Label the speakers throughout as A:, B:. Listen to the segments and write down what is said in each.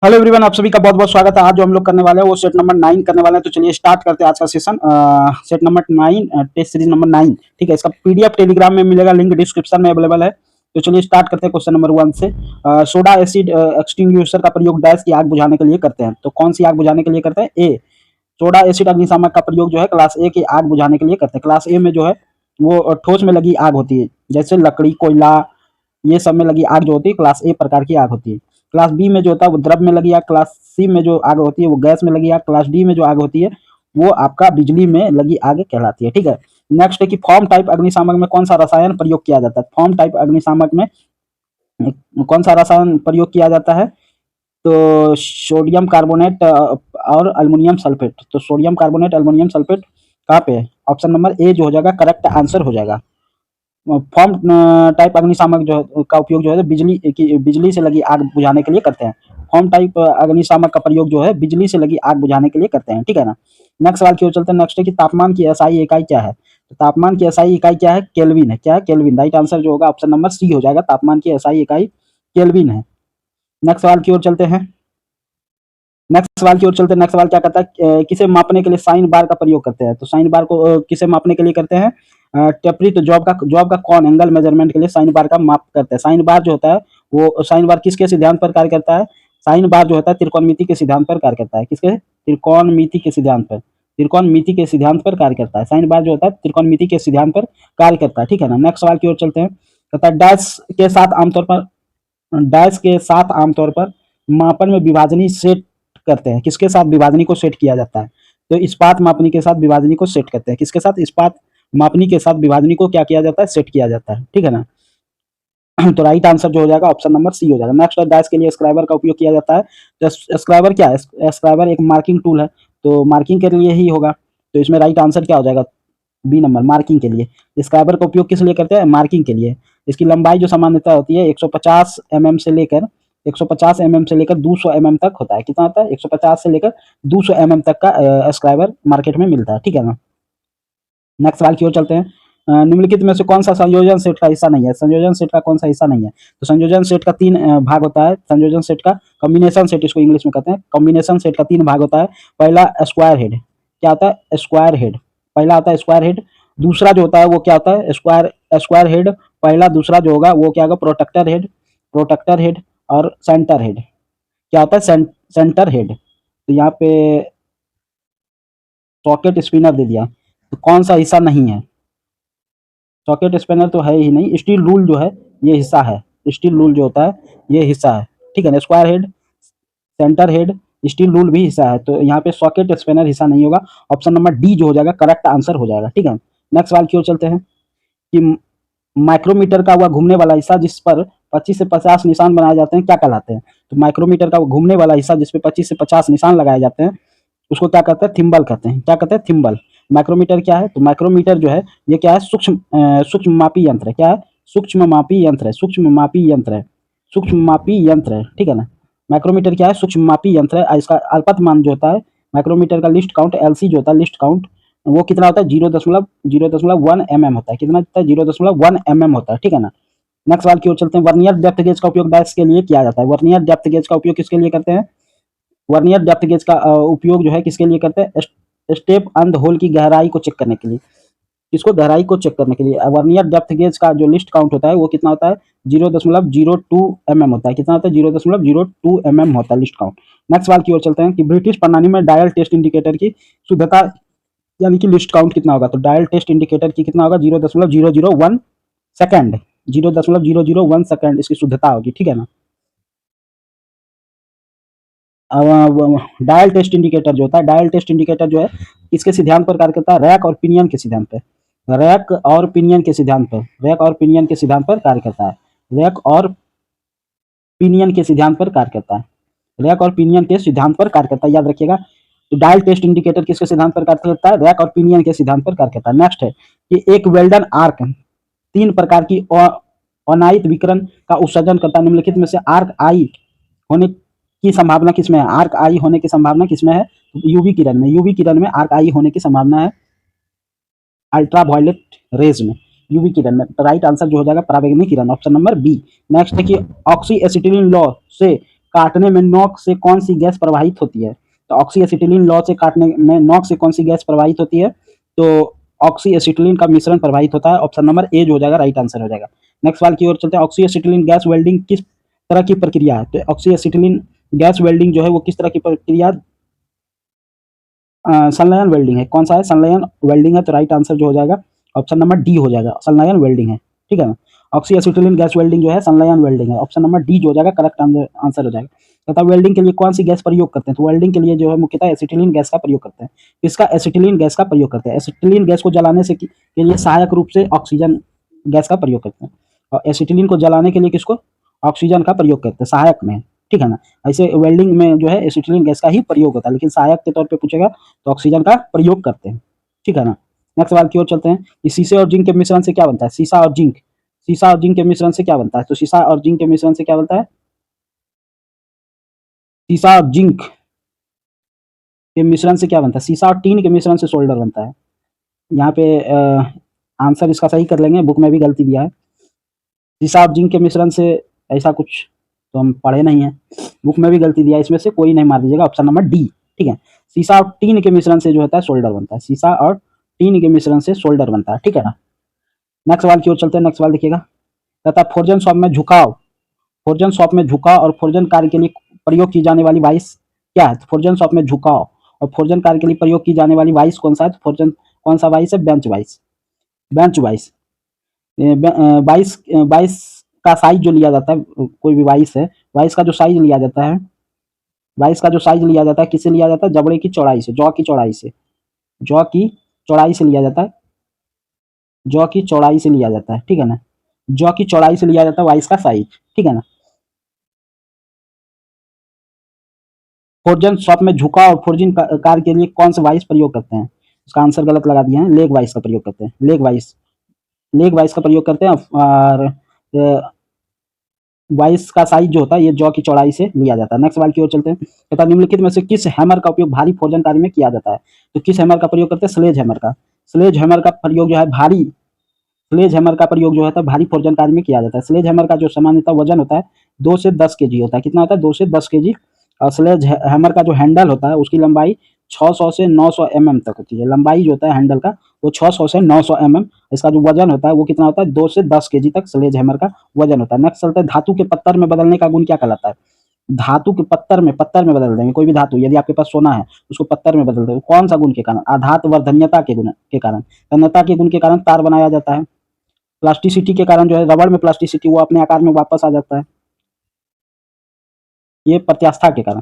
A: Hello everyone, आप सभी का बहुत बहुत स्वागत है। आज जो हम लोग करने वाले हैं वो सेट नंबर 9 करने वाले हैं। तो चलिए स्टार्ट करते हैं आज का session. Set number 9, test series number 9। ठीक है, इसका पीडीएफ टेलीग्राम में मिलेगा, लिंक डिस्क्रिप्शन में अवेलेबल है। तो चलिए स्टार्ट करते हैं क्वेश्चन नंबर 1 से। सोडा एसिड एक्सटिंग्विशर का प्रयोग डैश की आग बुझाने के लिए करते हैं। तो कौन सी आग बुझाने के लिए करते हैं? ए, सोडा एसिड अग्निशामक का प्रयोग जो है क्लास ए की आग बुझाने के लिए करते हैं। क्लास ए में जो है वो ठोस में लगी आग होती है, जैसे लकड़ी, कोयला, ये सब में लगी आग जो होती है क्लास ए प्रकार की आग होती है। क्लास बी में जो होता है वो द्रव में लगी आग। क्लास सी में जो आग होती है वो गैस में लगी आग। क्लास डी में जो आग होती है वो आपका बिजली में लगी आग कहलाती है। ठीक है, नेक्स्ट है कि फॉर्म टाइप अग्निशामक में कौन सा रसायन प्रयोग किया जाता है? फॉर्म टाइप अग्निशामक में कौन सा रसायन प्रयोग किया जाता है? तो सोडियम कार्बोनेट और अल्युमिनियम सल्फेट। तो सोडियम कार्बोनेट, अल्युमिनियम सल्फेट कहाँ पे है? ऑप्शन नंबर ए जो हो जाएगा करेक्ट आंसर हो जाएगा। फॉर्म टाइप अग्निशामक जो का उपयोग जो है बिजली से लगी आग बुझाने के लिए करते हैं। फॉर्म टाइप अग्निशामक का प्रयोग जो है बिजली से लगी आग बुझाने के लिए करते हैं। ठीक है ना। नेक्स्ट सवाल की ओर चलते हैं। नेक्स्ट है कि तापमान की एसआई इकाई क्या है? तो तापमान की एसआई इकाई क्या है? केल्विन है। क्या है? केल्विन। राइट आंसर जो होगा ऑप्शन नंबर सी हो जाएगा। तापमान की एसआई इकाई केल्विन है। नेक्स्ट सवाल की ओर चलते हैं। नेक्स्ट सवाल की ओर चलते हैं। नेक्स्ट सवाल क्या कहता है? किसे मापने के लिए साइन बार का प्रयोग करते हैं? तो साइन बार को किसे मापने के लिए करते हैं? टेपरी। तो जॉब का कौन एंगल मेजरमेंट के लिए साइन बार का माप करते हैं? साइन बार जो होता है वो साइन बार किसके सिद्धांत पर कार्य करता है? साइन बार जो होता है त्रिकोणमिति के सिद्धांत पर कार्य करता है। किसके? त्रिकोणमिति के सिद्धांत पर। त्रिकोणमिति के सिद्धांत पर कार्य करता है। साइन बार जो होता है त्रिकोणमिति के सिद्धांत पर कार्य करता है। ठीक है ना। नेक्स्ट सवाल की ओर चलते हैं। कहता है डैश के साथ आमतौर पर मापन में विभाजनी सेट करते हैं। किसके साथ विभाजनी को सेट किया जाता है? तो इस्पात मापनी के साथ विभाजनी को सेट करते हैं। किसके साथ? इस्पात मापनी के साथ विभाजनी को क्या किया जाता है? सेट किया जाता है। ठीक है ना। तो राइट आंसर जो हो जाएगा ऑप्शन नंबर सी हो जाएगा। नेक्स्ट, डैश के लिए स्क्राइबर का उपयोग किया जाता है। तो स्क्राइबर क्या है? स्क्राइबर एक मार्किंग टूल है, तो मार्किंग के लिए ही होगा। तो इसमें राइट आंसर क्या हो जाएगा? बी नंबर, मार्किंग के लिए। स्क्राइबर का उपयोग किस लिए करते हैं? मार्किंग के लिए। इसकी लंबाई जो सामान्यतः होती है 150 mm से लेकर 150 mm से लेकर 200 mm तक होता है। कितना होता है? 150 से लेकर 200 mm तक का स्क्राइबर मार्केट में मिलता है। ठीक है ना। नेक्स्ट सवाल की ओर चलते हैं। निम्नलिखित में से कौन सा संयोजन सेट का हिस्सा नहीं है? संयोजन सेट का कौन सा हिस्सा नहीं है? तो संयोजन सेट का 3 भाग होता है। संयोजन सेट का कॉम्बिनेशन सेट इसको इंग्लिश में कहते हैं। कॉम्बिनेशन सेट का 3 भाग होता है। पहला स्क्वायर हेड। क्या होता है? Square head. पहला आता है स्क्वायर हेड। दूसरा जो होता है वो क्या होता है? स्क्वायर हेड पहला। दूसरा जो होगा वो क्या होगा? Protector head. प्रोटेक्टर हेड और सेंटर हेड। क्या होता है? Centre head. तो यहाँ पे सॉकेट स्पिनर दे दिया, तो कौन सा हिस्सा नहीं है? सॉकेट स्पिनर तो है ही नहीं। स्टील रूल जो है ये हिस्सा है। स्टील रूल जो होता है ये हिस्सा है। ठीक है ना। Square head, centre head, steel rule भी हिस्सा है। तो यहाँ पे सॉकेट स्पिनर हिस्सा नहीं होगा। ऑप्शन नंबर डी जो हो जाएगा करेक्ट आंसर हो जाएगा। ठीक है। नेक्स्ट सवाल की ओर चलते हैं कि माइक्रोमीटर का वह घूमने वाला हिस्सा जिस पर 25 से 50 निशान बनाए जाते हैं क्या कहलाते हैं? तो माइक्रोमीटर का वो घूमने वाला हिस्सा जिस पे 25 से 50 निशान लगाए जाते हैं उसको क्या कहते हैं? थिम्बल कहते हैं। क्या कहते हैं? थिम्बल। माइक्रोमीटर क्या है? तो माइक्रोमीटर जो है ये क्या है? सूक्ष्म मापी यंत्र है। क्या है? सूक्ष्म मापी यंत्र है। सूक्ष्म मापी यंत्र है। सूक्ष्म मापी यंत्र है। ठीक है ना। माइक्रोमीटर क्या है? सूक्ष्म मापी यंत्र है। इसका अल्पतमांक जो होता है माइक्रोमीटर का लिस्ट काउंट एलसी जो होता है लिस्ट काउंट वो कितना होता है? 0.1 mm होता है। कितना होता है? 0.1 mm होता है। ठीक है ना। नेक्स्ट सवाल की ओर चलते हैं। वर्नियर डेप्थ गेज का उपयोग डैश के लिए किया जाता है। वर्नियर डेप्थ गेज का उपयोग किसके लिए करते हैं? वर्नियर डेप्थ गेज का उपयोग जो है किसके लिए करते हैं? स्टेप अंध होल की गहराई को चेक करने के लिए। इसको गहराई को चेक करने के लिए। वर्नियर डेप्थ गेज का जो लिस्ट काउंट होता है वो कितना होता है? 0.02 mm होता है। कितना होता है? 0.02 mm होता है लिस्ट काउंट। नेक्स्ट सवाल की ओर चलते हैं कि ब्रिटिश प्रणाली में डायल टेस्ट इंडिकेटर की शुद्धता यानी कि लिस्ट काउंट कितना होगा? तो डायल टेस्ट इंडिकेटर की कितना होगा? 0.001 सेकेंड। 0.001 सेकेंड इसकी शुद्धता होगी। ठीक है ना। डायल टेस्ट इंडिकेटर जो होता है डायल टेस्ट इंडिकेटर जो है इसके सिद्धांत पर कार्य करता है? रैक और पिनियन के सिद्धांत पर। रैक और पिनियन के सिद्धांत पर। रैक और पिनियन के सिद्धांत पर कार्य करता है। रैक और पिनियन के सिद्धांत पर कार्य करता है। रैक और पिनियन के सिद्धांत पर कार्य करता है, याद रखिएगा। तो डायल टेस्ट इंडिकेटर किसके सिद्धांत पर कार्य करता है? रैक और पिनियन के सिद्धांत पर कार्य करता है। नेक्स्ट है कि एक वेल्डन आर्क 3 प्रकार की अनायित विकिरण का उत्सर्जन करता है। निम्नलिखित में से आर्क आई होने की संभावना किसमें है? आर्क आई होने की संभावना किसमें है? यूवी किरण में। यूवी किरण में आर्क आई होने की संभावना है अल्ट्रावायलेट रेज में, यूवी किरण में। राइट आंसर जो हो जाएगा पराबैंगनी किरण, ऑप्शन नंबर बी। नेक्स्ट है कि ऑक्सी एसिटिलीन लॉ से काटने में नोक से कौन सी गैस प्रवाहित होती है? तो ऑक्सी एसिटिलीन लौ से काटने में नोक से कौन सी गैस प्रवाहित होती है? तो ऑक्सी एसिटिलीन का मिश्रण प्रवाहित होता है। ऑप्शन नंबर ए जो हो जाएगा राइट आंसर हो जाएगा। नेक्स्ट सवाल की ओर चलते हैं। ऑक्सी एसिटिलीन गैस वेल्डिंग किस तरह की प्रक्रिया है? तो ऑक्सी एसिटिलीन गैस वेल्डिंग जो है वो किस तरह की प्रक्रिया? संलयन वेल्डिंग है। कौन सा है? संलयन वेल्डिंग है। तो राइट आंसर जो हो जाएगा ऑप्शन नंबर डी हो जाएगा, संलयन वेल्डिंग है। ठीक है ना। ऑक्सी एसिटिलीन गैस वेल्डिंग जो है संलयन वेल्डिंग है। ऑप्शन नंबर डी जो हो जाएगा करेक्ट आंसर हो जाएगा। तथा वेल्डिंग के लिए कौन सी गैस प्रयोग करते हैं? तो वेल्डिंग के लिए जो है मुख्यतः एसिटिलीन गैस का प्रयोग करते हैं। इसका एसिटिलीन गैस का प्रयोग करते हैं। एसिटिलीन गैस को जलाने से के लिए सहायक रूप से ऑक्सीजन गैस का प्रयोग करते हैं। और एसिटिलीन को जलाने के लिए किसको? ऑक्सीजन का प्रयोग करते हैं सहायक में। ठीक है ना। ऐसे वेल्डिंग में जो है एसिटिलीन गैस का ही प्रयोग होता है, लेकिन सहायक के तौर पे पूछेगा तो ऑक्सीजन का प्रयोग करते हैं। ठीक है ना। नेक्स्ट सवाल की ओर चलते हैं कि शीशे और जिंक के मिश्रण से क्या बनता है? शीशा और जिंक, शीशा और जिंक के मिश्रण से क्या बनता है? तो शीशा और जिंक के मिश्रण से क्या बनता है? शीशा और जिंक के मिश्रण से क्या बनता है? शीशा और टीन के मिश्रण से सोल्डर बनता है। यहाँ पे आंसर इसका सही कर लेंगे, बुक में भी गलती दिया है। शीशा और जिंक के मिश्रण से ऐसा कुछ तो हम पढ़े नहीं है, बुक में भी गलती दिया है। इसमें से कोई नहीं मार दीजिएगा, ऑप्शन नंबर डी। ठीक है। शीशा और टीन के मिश्रण से जो होता है सोल्डर बनता है। शीशा और टीन के मिश्रण से सोल्डर बनता है। ठीक है ना। नेक्स्ट सवाल की ओर चलते हैं। नेक्स्ट सवाल देखिएगा, तथा फोर्जन शॉप में झुकाव, फोर्जन शॉप में झुकाव और फोर्जन कार्य के लिए प्रयोग की जाने वाली वाइस क्या है? तो फोर्जन शॉप में झुकाव और फोर्जन कार्य के लिए प्रयोग की जाने वाली वाइस कौन सा है? तो फोर्जन कौन सा वाइस है? Bench vice. Bench vice. Vice vice का साइज जो लिया जाता है, कोई भी वाइस है, वाइस का जो साइज लिया जाता है, वाइस का जो साइज लिया जाता है किससे लिया जाता है? जबड़े की चौड़ाई से, जौ की चौड़ाई से, जौ की चौड़ाई से लिया जाता है, जौ की चौड़ाई से लिया जाता है। ठीक है ना। जौ की चौड़ाई से लिया जाता है वाइस का साइज। ठीक है ना। फोर्जन शॉप में झुकाव और फोर्जिंग कार के लिए कौन सा वाइस प्रयोग करते हैं? उसका आंसर गलत लगा दिया है, लेग वाइस का प्रयोग करते हैं। लेग वाइस, लेग वाइस का प्रयोग करते हैं। और वाइस का साइज जो होता है ये जौ की चौड़ाई से लिया जाता है। नेक्स्ट सवाल की ओर चलते हैं। तथा निम्नलिखित में से किस हैमर का उपयोग भारी फोर्जन कार्य में किया जाता है? तो किस हैमर का प्रयोग करते हैं? स्लेज हैमर का। स्लेज हैमर का प्रयोग जो है भारी, स्लेज हैमर का प्रयोग जो होता है भारी फोर्जन कार्य में किया जाता है। स्लेज हैमर का जो सामान्यतः वजन होता है 2 से 10 केजी होता है। कितना होता है? 2 से 10 केजी। और स्लेज हैमर का जो हैंडल होता है उसकी लंबाई 600 से 900 mm तक होती है। लंबाई जो होता है हैंडल का वो 600 से 900 mm। इसका जो वजन होता है वो कितना होता है? 2 से 10 केजी तक स्लेज हैमर का वजन होता है। नेक्स्ट चलता है, धातु के पत्थर में बदलने का गुण क्या कहलाता है? धातु के पत्थर में बदल देंगे। कोई भी धातु यदि आपके पास सोना है उसको पत्थर में बदल देंगे, कौन सा गुण के कारण? आधात वर्धन्यता के गुण के कारण, तन्यता के गुण के कारण तार बनाया जाता है। प्लास्टिसिटी के कारण जो है रबड़ में प्लास्टिसिटी वो अपने आकार में वापस आ जाता है। ये प्रत्यास्था के कारण,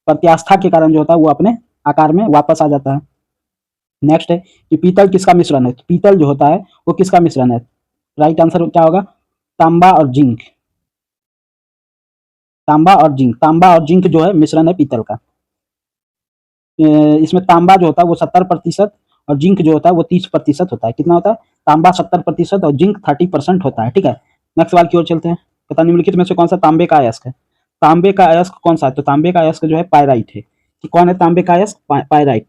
A: प्रत्यास्था के कारण जो होता है वो अपने आकार में वापस आ जाता है। नेक्स्ट है कि पीतल किसका मिश्रण है? तो पीतल जो होता है वो किसका मिश्रण है? राइट आंसर क्या होगा? तांबा और जिंक। तांबा और जिंक, तांबा और जिंक जो है मिश्रण है पीतल का। इसमें तांबा जो होता है वो 70% और जिंक जो होता है वो 30% होता है। कितना होता है? तांबा 70% और जिंक 30% होता है। ठीक है। नेक्स्ट सवाल की ओर चलते हैं। पता निम्नलिखित में से कौन सा तांबे का अयस्क है? तांबे का अयस्क कौन सा है? तो तांबे का अयस्क जो है पायराइट है। कि कौन है तांबे का अयस्क? पायराइट।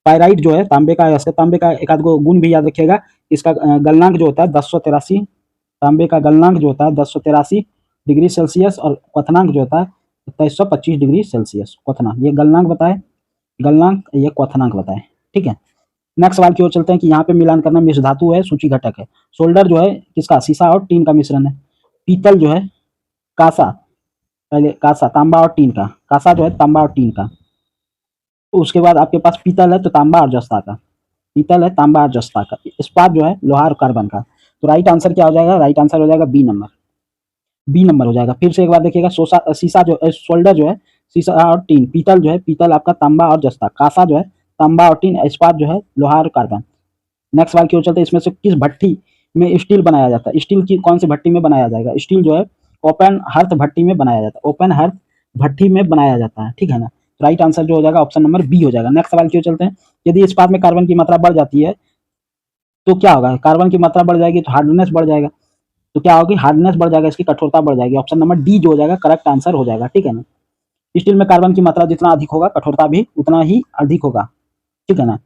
A: पायराइट जो है तांबे का अयस्क है। तांबे का एक आध गुण भी याद रखिएगा। इसका गलनांक जो होता है 1083, तांबे का गलनांक जो होता है 1083 डिग्री सेल्सियस और क्वथनांक जो होता है 2325 डिग्री सेल्सियस। क्वथनांक, ये गलनांक बताए, गलनांक ये क्वथनांक बताए। ठीक है। नेक्स्ट सवाल की ओर चलते हैं कि यहाँ पे मिलान करना मिश्र धातु है, सूची घटक है। सोल्डर जो है किसका? शीशा और टीन का मिश्रण है। पीतल जो है कासा, पहले कासा तांबा और टीन का, कासा जो है तांबा और टीन का। उसके बाद आपके पास पीतल है तो तांबा और जस्ता का, पीतल है तांबा और जस्ता का। इस्पात जो है लोहा और कार्बन का। तो राइट आंसर क्या हो जाएगा? राइट आंसर हो जाएगा बी नंबर, बी नंबर हो जाएगा। फिर से एक बार देखिएगा, शीशा जो सोल्डर जो है शीशा और टीन, पीतल जो है पीतल आपका तांबा और जस्ता, कासा जो है तांबा और टीन, इस्पात जो है लोहा और कार्बन। नेक्स्ट सवाल की ओर चलते हैं। इसमें से किस भट्टी में स्टील बनाया जाता है? स्टील की कौन सी भट्टी में बनाया जाएगा? स्टील जो है ओपन हर्थ भट्टी में बनाया जाता है, ओपन हर्थ भट्टी में बनाया जाता है। ठीक है ना। राइट आंसर जो हो जाएगा ऑप्शन नंबर बी हो जाएगा। नेक्स्ट सवाल की ओर चलते हैं। यदि इस्पात में कार्बन की मात्रा बढ़ जाती है तो क्या होगा? कार्बन की मात्रा बढ़ जाएगी तो हार्डनेस बढ़ जाएगा। तो क्या होगी? हार्डनेस बढ़ जाएगा, इसकी कठोरता बढ़ जाएगी। ऑप्शन नंबर डी जो हो जाएगा करेक्ट आंसर हो जाएगा। ठीक है ना। स्टील में कार्बन की मात्रा जितना अधिक होगा कठोरता भी उतना ही अधिक होगा। ठीक है ना।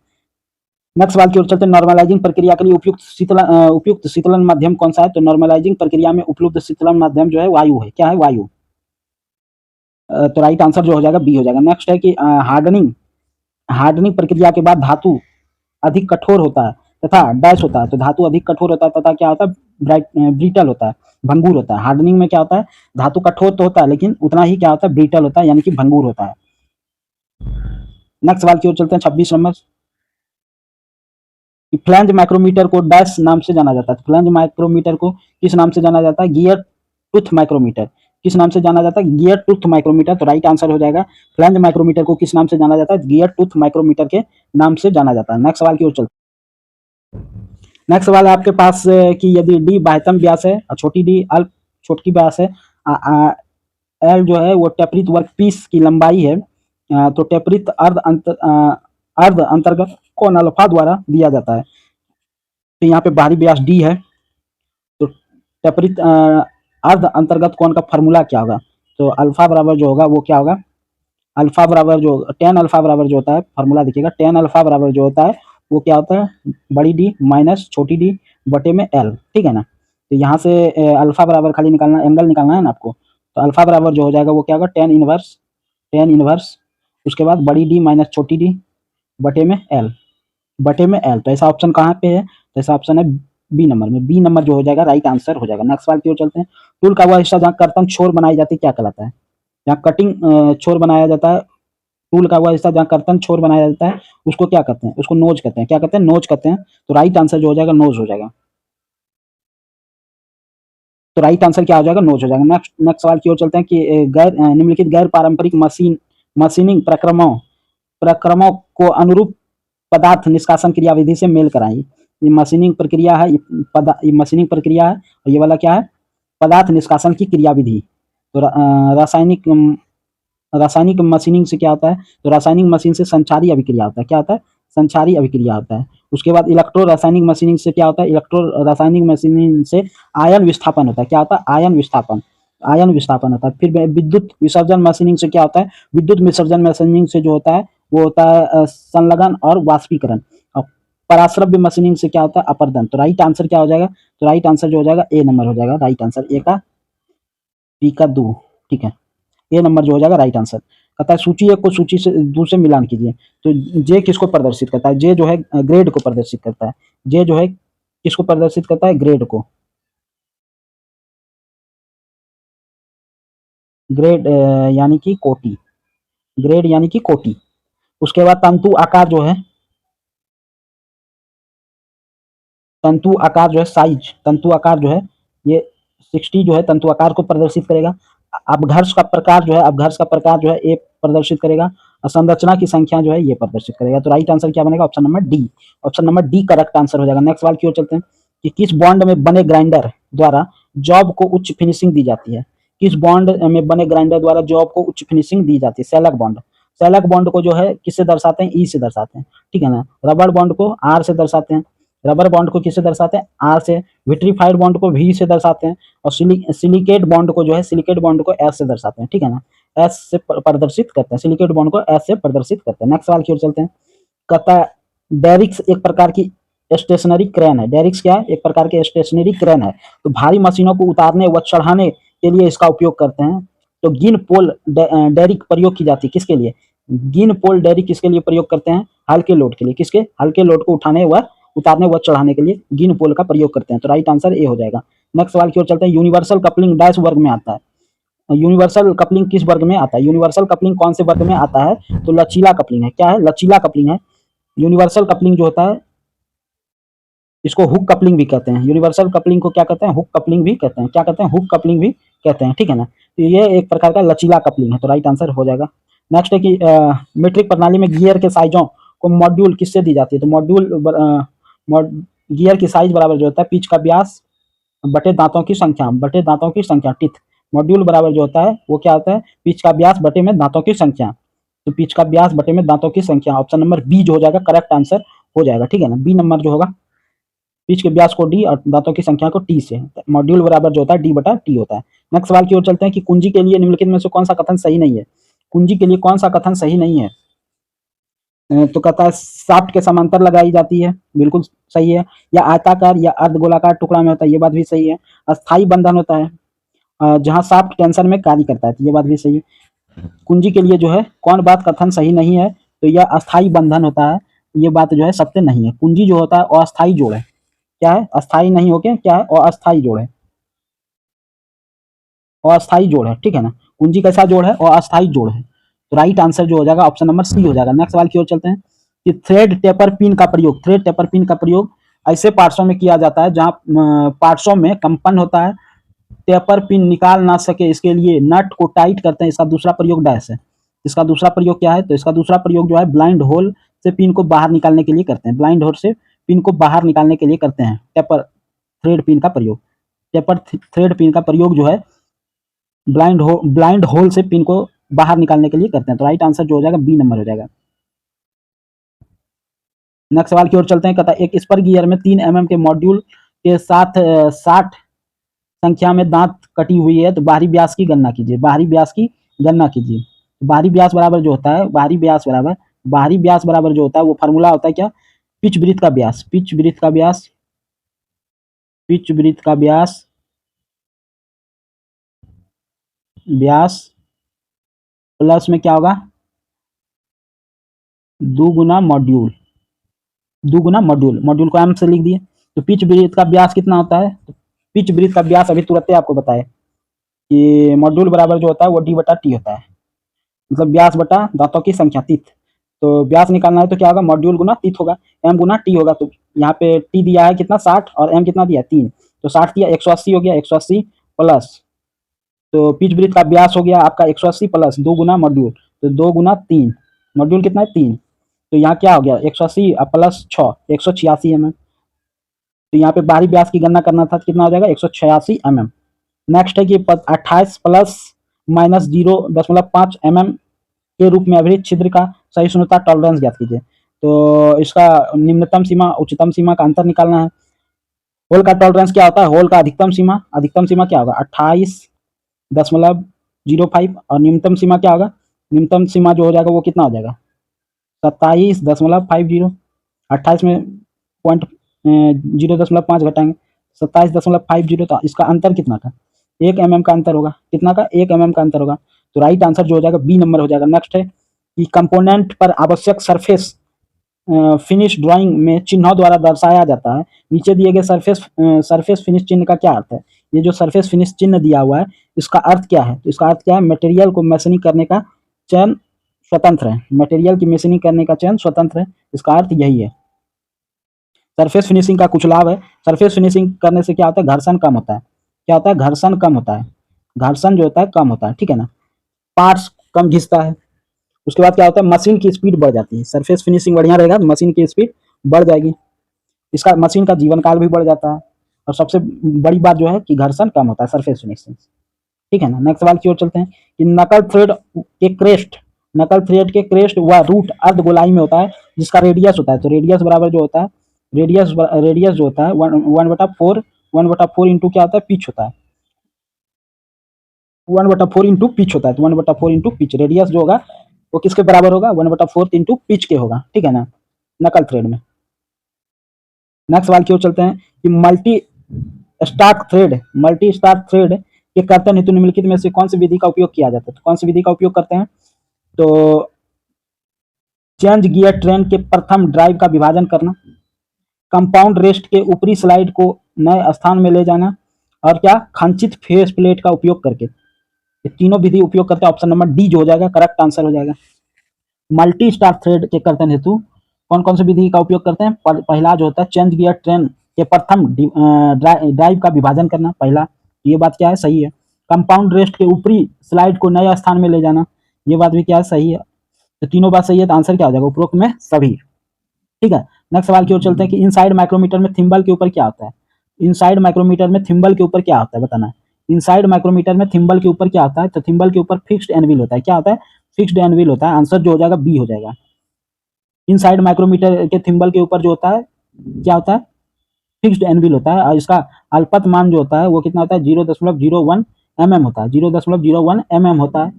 A: नेक्स्ट सवाल की ओर चलते हैं। नॉर्मलाइजिंग प्रक्रिया के लिए उपयुक्त शीतलन माध्यम कौन सा है? तो नॉर्मलाइजिंग प्रक्रिया में उपलब्ध शीतलन माध्यम जो है वायु है। क्या है? वायु। तो राइट आंसर जो हो जाएगा बी हो जाएगा। नेक्स्ट है कि हार्डनिंग हार्डनिंग प्रक्रिया के बाद धातु अधिक कठोर होता है तथा डैश होता है। तो धातु अधिक कठोर होता है तथा क्या होता है, ब्रिटल होता है, भंगुर होता है। हार्डनिंग में क्या होता है, धातु कठोर तो होता है लेकिन उतना ही क्या होता है, ब्रिटल होता है, यानी कि भंगुर होता है। नेक्स्ट सवाल की ओर चलते हैं, 26 नंबर। फ्लैंज माइक्रोमीटर को डैश नाम से जाना जाता है। फ्लैंज माइक्रोमीटर को किस नाम से जाना जाता है, गियर टूथ माइक्रोमीटर। किस नाम से जाना जाता है, गियर टूथ माइक्रोमीटर। तो राइट आंसर हो जाएगा फ्लैंज माइक्रोमीटर को किस नाम से जाना जाता है, गियर टूथ माइक्रोमीटर के नाम से जाना जाता है। नेक्स्ट सवाल की ओर चलते हैं। नेक्स्ट सवाल है आपके पास कि यदि डी बाह्यतम व्यास है और छोटी डी अल्प छोटकी व्यास है, एल जो है वो टेपरित वर्कपीस की लंबाई है, तो टेपरित अर्ध अंतर्गत कौन अल्फा द्वारा दिया जाता है। तो यहाँ पे बाहरी व्यास डी है, तो टेपरित अर्ध अंतर्गत कोण का फॉर्मूला क्या होगा, तो अल्फा बराबर जो होगा वो क्या होगा, अल्फा बराबर जो टेन अल्फा बराबर जो होता है, फॉर्मूला देखिएगा, टेन अल्फा बराबर जो होता है वो क्या होता है, बड़ी डी माइनस छोटी डी बटे में एल। ठीक है ना। तो यहाँ से अल्फा बराबर खाली निकालना, एंगल निकालना है ना आपको, तो अल्फा बराबर जो हो जाएगा वो क्या होगा, टेन इनवर्स उसके बाद बड़ी डी माइनस छोटी डी बटे में एल। तो ऐसा ऑप्शन कहाँ पे है, तो ऐसा ऑप्शन है बी नंबर में। बी नंबर जो हो जाएगा राइट आंसर हो जाएगा। नेक्स्ट सवाल की ओर चलते हैं। टूल का वह हिस्सा जहाँ कर्तन छोर बनाई जाती है क्या कहलाता है। जहाँ कटिंग छोर बनाया जाता है, टूल का वह हिस्सा जहाँ कर्तन छोर बनाया जाता है उसको क्या कहते हैं, उसको नोज कहते हैं। क्या कहते हैं, नोज कहते हैं। तो राइट आंसर जो हो जाएगा नोज हो जाएगा। तो राइट आंसर क्या हो जाएगा, नोज हो जाएगा। नेक्स्ट सवाल की ओर चलते हैं कि निम्नलिखित गैर पारंपरिक मशीनिंग प्रक्रमों को अनुरूप पदार्थ निष्कासन क्रियाविधि से मेल कराएं। ये मशीनिंग प्रक्रिया है, ये मशीनिंग प्रक्रिया है, और ये वाला क्या है, पदार्थ निष्कासन की क्रियाविधि। तो रासायनिक मशीनिंग से क्या होता है, तो रासायनिक मशीन से संचारी अभिक्रिया होता है। क्या होता है, संचारी अभिक्रिया होता है। उसके बाद इलेक्ट्रो रासायनिक मशीनिंग से क्या होता है, इलेक्ट्रो रासायनिक मशीनिंग से आयन विस्थापन होता है। क्या होता है, आयन विस्थापन होता है। फिर विद्युत विसर्जन मशीनिंग से क्या होता है, विद्युत विसर्जन मशीनिंग से जो होता है वो होता है संलग्न और वाष्पीकरण। और पराश्रव्य मशीनिंग से क्या होता है, अपर्दन। तो राइट आंसर क्या हो जाएगा, तो राइट आंसर जो हो जाएगा ए नंबर हो जाएगा। राइट आंसर ए का बी का दो, ठीक है, ए नंबर जो हो जाएगा राइट आंसर। कहता है सूची एक को सूची से दो से मिलान कीजिए। तो जे किसको प्रदर्शित करता है, जे जो है ग्रेड को प्रदर्शित करता है। जे जो है किसको प्रदर्शित करता है, ग्रेड को। ग्रेड यानी कि कोटि, ग्रेड यानी कि कोटि। उसके बाद तंतु आकार जो है, तंतु आकार जो है साइज, तंतु आकार जो है ये 60 जो है तंतु आकार को प्रदर्शित करेगा। अपघर्ष का प्रकार जो है, अपघर्ष का प्रकार जो है ए प्रदर्शित करेगा, और संरचना की संख्या जो है ये प्रदर्शित करेगा। तो राइट आंसर क्या बनेगा, option number D. Option number D correct answer हो जाएगा। नेक्स्ट सवाल की ओर चलते हैं कि किस बॉन्ड में बने ग्राइंडर द्वारा जॉब को उच्च फिनिशिंग दी जाती है। किस बॉन्ड में बने ग्राइंडर द्वारा जॉब को उच्च फिनिशिंग दी जाती है, सैलक बॉन्ड। सैलक बॉन्ड को जो है किससे दर्शाते हैं, ई से दर्शाते हैं। ठीक है ना। रबड़ बॉन्ड को आर से दर्शाते हैं, रबर बॉन्ड को किससे दर्शाते हैं, आर से। विट्रीफाइड बॉन्ड को वी से दर्शाते हैं, और सिलिकेट बॉन्ड को जो है, सिलिकेट बॉन्ड को एस से दर्शाते हैं। ठीक है ना, एस से प्रदर्शित करते हैं, सिलिकेट बॉन्ड को एस से प्रदर्शित करते हैं। नेक्स्ट सवाल की ओर चलते हैं। कहता है डेरिक्स एक प्रकार की स्टेशनरी क्रेन है। डेरिक्स क्या है, एक प्रकार की स्टेशनरी क्रेन है। तो भारी मशीनों को उतारने व चढ़ाने के लिए इसका उपयोग करते हैं। तो गिन पोल डेरिक प्रयोग की जाती है किसके लिए, गिन पोल डेरिक किसके लिए प्रयोग करते हैं, हल्के लोड के लिए। किसके, हल्के लोड को उठाने व उतारने व चढ़ाने के लिए गिन पोल का प्रयोग करते हैं। तो राइट आंसर ए हो जाएगा। नेक्स्ट सवाल की ओर चलते हैं। यूनिवर्सल कपलिंग डैश वर्ग में आता है। यूनिवर्सल कपलिंग किस वर्ग में आता है, यूनिवर्सल कपलिंग कौन से वर्ग में आता है, तो लचीला कपलिंग है। क्या है, लचीला कपलिंग है। यूनिवर्सल कपलिंग जो होता है इसको हुक कपलिंग भी कहते हैं। यूनिवर्सल कपलिंग को क्या कहते हैं, हुक कपलिंग भी कहते हैं। क्या कहते हैं, हुक कपलिंग भी कहते हैं। ठीक है ना। तो ये एक प्रकार का लचीला कपलिंग है। तो राइट आंसर हो जाएगा। नेक्स्ट है कि मीट्रिक प्रणाली में गियर के साइजों को मॉड्यूल किससे दी जाती है। तो गियर की साइज बराबर जो होता है पिच का व्यास बटे दांतों की संख्या, बटे दांतों की संख्या, टिथ। मॉड्यूल बराबर जो होता है वो क्या होता है, पिच का व्यास बटे में दांतों की संख्या। तो पिच का व्यास बटे में दांतों की संख्या। ऑप्शन नंबर बी जो हो जाएगा करेक्ट आंसर हो जाएगा। ठीक है ना, बी नंबर जो होगा, पिच के व्यास को डी और दांतों की संख्या को टी से। मॉड्यूल बराबर जो होता है डी बटा टी होता है। नेक्स्ट सवाल की ओर चलते हैं कि कुंजी के लिए निम्नलिखित में से कौन सा कथन सही नहीं है। कुंजी के लिए कौन सा कथन सही नहीं है, तो कहता है शाफ्ट के समांतर लगाई जाती है, बिल्कुल सही है। या आयताकार या अर्धगोलाकार टुकड़ा में होता है, ये बात भी सही है। अस्थाई बंधन होता है जहां शाफ्ट टेंशन में कार्य करता है, तो ये बात भी सही है। कुंजी के लिए जो है कौन बात कथन सही नहीं है, तो यह अस्थाई बंधन होता है, ये बात जो है सत्य नहीं है। कुंजी जो होता है अस्थाई जोड़ है, क्या है, अस्थाई नहीं होके क्या है, अस्थाई जोड़ है, अस्थाई जोड़ है, ठीक है ना। कुंजी कैसा जोड़ है, अस्थाई जोड़ है। तो राइट आंसर जो हो जाएगा ऑप्शन नंबर सी हो जाएगा। नेक्स्ट सवाल की ओर चलते हैं कि थ्रेड टेपर पिन का प्रयोग, थ्रेड टेपर पिन का प्रयोग ऐसे पार्ट्सों में किया जाता है जहां पार्ट्सों में कंपन होता है, टेपर पिन निकाल ना सके इसके लिए नट को टाइट करते हैं, इसका दूसरा प्रयोग डैश है। इसका दूसरा प्रयोग क्या है, तो इसका दूसरा प्रयोग जो है ब्लाइंड होल से पिन को बाहर निकालने के लिए करते हैं, ब्लाइंड होल से पिन को बाहर निकालने के लिए करते हैं टेपर थ्रेड पिन का प्रयोग। टेपर थ्रेड पिन का प्रयोग जो है ब्लाइंड होल से पिन को बाहर निकालने के लिए करते हैं। तो राइट आंसर जो हो जाएगा बी नंबर हो जाएगा। नेक्स्ट सवाल की ओर चलते हैं। कहता है एक स्पर गियर में 3 mm के मॉड्यूल के साथ 60 संख्या में दांत कटी हुई है, तो बाहरी व्यास की गणना कीजिए, बाहरी व्यास की गणना कीजिए। बाहरी व्यास बराबर जो होता है, बाहरी व्यास बराबर जो होता है वो फार्मूला होता है क्या, पिच वृत्त का व्यास, पिच वृत्त का व्यास, पिच वृत्त का व्यास, व्यास प्लस में क्या होगा, दो गुना मॉड्यूल, दो गुना मॉड्यूल, मॉड्यूल को एम से लिख दिए। तो पिच वृत्त का व्यास कितना होता है, तो पिच वृत्त का व्यास अभी तुरंत आपको बताए कि मॉड्यूल बराबर जो होता है वो डी बटा टी होता है, मतलब व्यास बटा दांतों की संख्या तीत। तो व्यास निकालना है तो क्या होगा, मॉड्यूल गुना तीत होगा, एम गुना टी होगा। तो यहाँ पे टी दिया है कितना 60 और एम कितना दिया 3, तो 60 दिया 180 हो गया, 180 प्लस, तो पिच वृत्त का व्यास हो गया आपका 180 प्लस 2 गुना मॉड्यूल, तो 2 गुना 3, मॉड्यूल कितना है 3, तो यहाँ क्या हो गया 180 प्लस 6 186 mm। तो यहाँ पे बाहरी व्यास की गणना करना था, कितना हो जाएगा 186 mm। नेक्स्ट है कि 28 प्लस माइनस 0.5 mm के रूप में अभिहित छिद्र का सहिष्णुता टॉलरेंस ज्ञात कीजिए। तो इसका निम्नतम सीमा उच्चतम सीमा का अंतर निकालना है। होल का टॉलरेंस क्या होता है, होल का अधिकतम सीमा क्या होगा 28.05 और न्यूनतम सीमा क्या होगा, न्यूनतम सीमा जो हो जाएगा वो कितना हो जाएगा 27.50। 28 में 0.5 घटाएंगे 27.50, तो इसका अंतर कितना था 1 mm का अंतर होगा, कितना का 1 mm का अंतर होगा। तो राइट आंसर जो हो जाएगा बी नंबर हो जाएगा। नेक्स्ट है कि कंपोनेंट पर आवश्यक सरफेस फिनिश ड्राइंग में चिन्हों द्वारा दर्शाया जाता है, नीचे दिए गए सरफेस फिनिश चिन्ह का क्या अर्थ है। ये जो सरफेस फिनिश चिन्ह दिया हुआ है इसका अर्थ क्या है, तो इसका अर्थ क्या है, मटेरियल को मैशनिंग करने का चयन स्वतंत्र है, मटेरियल की मैशनिंग करने का चयन स्वतंत्र है, इसका अर्थ यही है। सरफेस फिनिशिंग का कुछ लाभ है, सरफेस फिनिशिंग करने से क्या होता है, घर्षण कम होता है, क्या होता है, घर्षण कम होता है, घर्षण जो होता है कम होता है, ठीक है ना, पार्ट्स कम घिसता है। उसके बाद क्या होता है, मशीन की स्पीड बढ़ जाती है, सरफेस फिनिशिंग बढ़िया रहेगा तो मशीन की स्पीड बढ़ जाएगी, इसका मशीन का जीवन काल भी बढ़ जाता है, और सबसे बड़ी बात जो है कि घर्षण कम होता है सरफेस फिनिशिंग, ठीक है ना। नेक्स्ट सवाल की ओर चलते हैं कि नकल थ्रेड के क्रेस्ट व रूट अर्ध गोलाई में होता है जिसका रेडियस होता है, तो रेडियस बराबर जो होता है, रेडियस जो होता है 1/4 इंटू क्या होता है, पिच होता है, 1/4 इंटू पिच होता है, तो 1/4 इंटू पिच, रेडियस जो होगा वो किसके बराबर होगा 1/4 इंटू पिच के होगा, ठीक है ना, नकल थ्रेड में। नेक्स्ट सवाल की ओर चलते हैं कि मल्टी स्टार्क थ्रेड के कर्तन हेतु निम्नलिखित में से कौन सी विधि का उपयोग किया जाता है, तो कौन सी विधि का उपयोग करते हैं, तो चेंज गियर ट्रेन के प्रथम ड्राइव का विभाजन करना, कंपाउंड रेस्ट के ऊपरी स्लाइड को नए स्थान में ले जाना, और क्या खंचित फेस प्लेट का उपयोग करके, ये तीनों विधि उपयोग करते हैं, ऑप्शन नंबर डी जो हो जाएगा करेक्ट आंसर हो जाएगा। मल्टी स्टार थ्रेड के कर्तन हेतु कौन कौन सी विधि का उपयोग करते हैं, पहला जो होता है चेंज गियर ट्रेन के प्रथम ड्राइव का विभाजन करना, पहला, ये बात क्या है, सही है। कंपाउंड रेस्ट के ऊपरी स्लाइड को नए स्थान में ले जाना, ये बात भी क्या है, सही है। तो तीनों बात सही है, तो आंसर क्या हो जाएगा उपरोक्त में सभी, ठीक है। नेक्स्ट सवाल की ओर चलते हैं कि इनसाइड माइक्रोमीटर में थिम्बल के ऊपर क्या होता है, इनसाइड माइक्रोमीटर में थिम्बल के ऊपर क्या होता है बताना है, इनसाइड माइक्रोमीटर में थिम्बल के ऊपर क्या होता है, तो थिम्बल के ऊपर फिक्स्ड एनविल होता है, क्या होता है, फिक्स्ड एनविल होता है, आंसर जो हो जाएगा बी हो जाएगा। इनसाइड माइक्रोमीटर के थिम्बल के ऊपर जो होता है क्या होता है, फिक्स्ड एनविल होता है, और इसका अल्पत मान जो होता है वो कितना होता है 0.01 mm होता है, 0.01 mm होता है।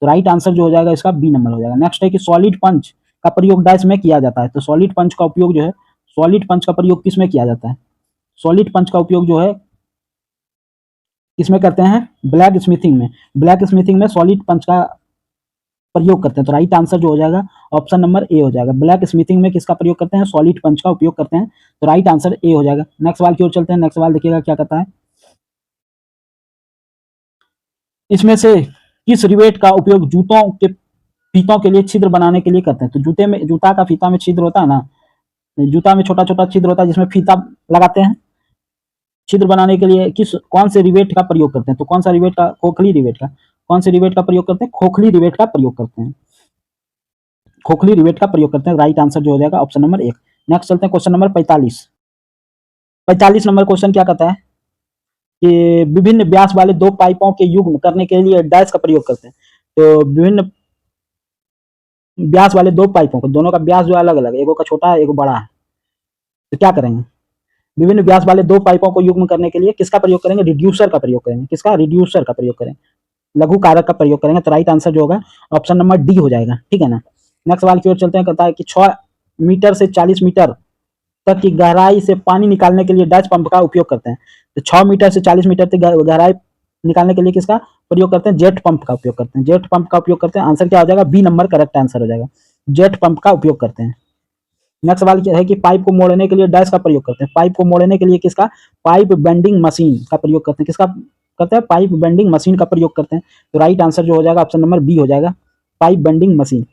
A: तो राइट आंसर जो हो जाएगा इसका बी नंबर हो जाएगा। नेक्स्ट है कि सॉलिड पंच का प्रयोग डैश में किया जाता है, तो सॉलिड पंच का उपयोग जो है, सॉलिड पंच का प्रयोग किस में किया जाता है, सॉलिड पंच का उपयोग जो है किसमें करते हैं, ब्लैक स्मिथिंग में, ब्लैक स्मिथिंग में सॉलिड पंच का प्रयोग करते हैं। तो राइट आंसर जो हो जाएगा ऑप्शन नंबर ए हो जाएगा। ब्लैक स्मिथिंग में किसका प्रयोग करते हैं? सॉलिड पंच का उपयोग करते हैं। तो राइट आंसर ए हो जाएगा। नेक्स्ट सवाल की ओर चलते हैं। नेक्स्ट सवाल देखिएगा क्या कहता है, इसमें से किस रिवेट का उपयोग जूतों के फीतों के लिए छिद्र बनाने के लिए करते हैं? तो जूते में, जूता का फीता में छिद्र होता है ना, जूता में छोटा छोटा छिद्र होता है जिसमें फीता लगाते हैं। छिद्र बनाने के लिए किस कौन से रिवेट का प्रयोग करते हैं? तो कौन सा रिवेट का? खोखली रिवेट का। कौन से रिवेट का प्रयोग करते हैं? खोखली रिवेट का प्रयोग करते हैं। खोखली रिवेट का प्रयोग करते हैं। राइट आंसर जो हो जाएगा ऑप्शन नंबर एक। नेक्स्ट चलते हैं क्वेश्चन नंबर 45। 45 नंबर क्वेश्चन क्या कहता है कि विभिन्न व्यास वाले दो पाइपों के युग्म करने के लिए डैश का प्रयोग करते हैं। तो विभिन्न व्यास वाले दो पाइपों को, दोनों का व्यास जो अलग अलग है, एगो का छोटा है एगो बड़ा है, तो क्या करेंगे? विभिन्न व्यास वाले दो पाइपों को युग्म करने के लिए किसका प्रयोग करेंगे? रिड्यूसर का प्रयोग करेंगे। किसका? रिड्यूसर का प्रयोग करेंगे, लघु कारक का प्रयोग करेंगे। तो राइट आंसर जो होगा ऑप्शन नंबर डी हो जाएगा। ठीक है ना। नेक्स्ट सवाल की ओर चलते हैं। कहता है कि 6 मीटर से 40 मीटर तक की गहराई से पानी निकालने के लिए डैश पंप का उपयोग करते हैं। तो 6 मीटर से 40 मीटर तक गहराई निकालने के लिए किसका प्रयोग करते हैं? जेट पंप का उपयोग करते हैं। जेट पंप का उपयोग करते हैं। आंसर क्या हो जाएगा? बी नंबर करेक्ट आंसर हो जाएगा। जेट पंप का उपयोग करते हैं। नेक्स्ट सवाल क्या है कि पाइप को मोड़ने के लिए डैश का प्रयोग करते हैं। पाइप को मोड़ने के लिए किसका? पाइप बेंडिंग मशीन का प्रयोग करते हैं। किसका करते हैं? पाइप बेंडिंग मशीन का प्रयोग करते हैं। तो राइट आंसर जो हो जाएगा ऑप्शन नंबर बी हो जाएगा, पाइप बेंडिंग मशीन।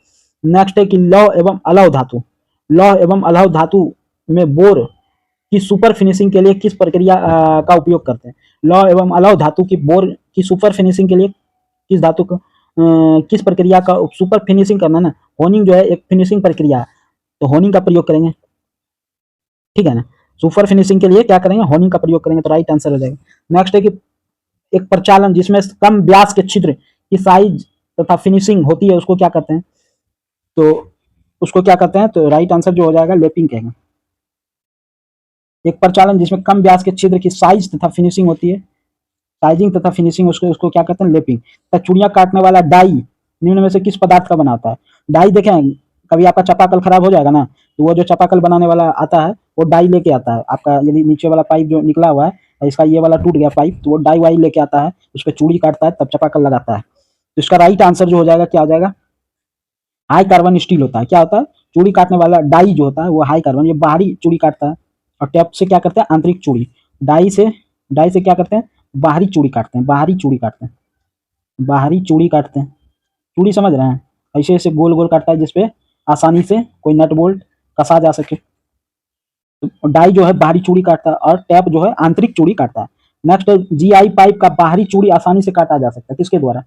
A: नेक्स्ट है कि लौह एवं अलौह धातु, लौह एवं अलौह धातु में बोर की सुपर फिनिशिंग के लिए किस प्रक्रिया का उपयोग करते हैं? लौह एवं अलौह धातु की बोर की सुपर फिनिशिंग के लिए किस धातु को किस प्रक्रिया का सुपर फिनिशिंग करना ना, होनिंग जो है एक फिनिशिंग प्रक्रिया है, तो होनिंग का प्रयोग करेंगे। ठीक है ना। सुपर फिनिशिंग के लिए क्या करेंगे? होनिंग का प्रयोग करेंगे। तो राइट आंसर हो जाएगा। नेक्स्ट है कि एक प्रचालन जिसमें कम व्यास के छिद्र की साइज तथा फिनिशिंग होती है उसको क्या कहते हैं? तो उसको क्या कहते हैं? तो राइट आंसर जो हो जाएगा लेपिंग कहेंगे। एक प्रचालन जिसमें कम व्यास के छिद्र की साइज तथा फिनिशिंग होती है, साइजिंग तथा फिनिशिंग, उसको उसको क्या कहते हैं? लेपिंग। तथा चूड़ियां काटने वाला डाई निम्न में से किस पदार्थ का बना होता है? डाई देखें, कभी आपका चापाकल खराब हो जाएगा ना, तो वो जो चापाकल बनाने वाला आता है वो डाई लेके आता है। आपका यदि नीचे वाला पाइप जो निकला हुआ है, इसका ये वाला टूट गया पाइप, तो वो डाई वाई लेके आता है, उस पर चूड़ी काटता है, तब चापाकल लगाता है। तो इसका राइट आंसर जो हो जाएगा क्या हो जाएगा? हाई कार्बन स्टील होता है। क्या होता है? चूड़ी काटने वाला डाई जो होता है वो हाई कार्बन, ये बाहरी चूड़ी काटता है, और टैप से क्या करते हैं? आंतरिक चूड़ी। डाई से डाई से क्या करते हैं? बाहरी चूड़ी काटते हैं, बाहरी चूड़ी काटते हैं, बाहरी चूड़ी काटते हैं। चूड़ी समझ रहे हैं? ऐसे ऐसे गोल गोल काटता है जिसपे आसानी से कोई नट बोल्ट कसा जा सके। तो डाई जो है बाहरी चूड़ी काटता है और टैप जो है आंतरिक चूड़ी काटता है। नेक्स्ट है जीआई पाइप का बाहरी चूड़ी आसानी से काटा जा सकता है। किसके द्वारा?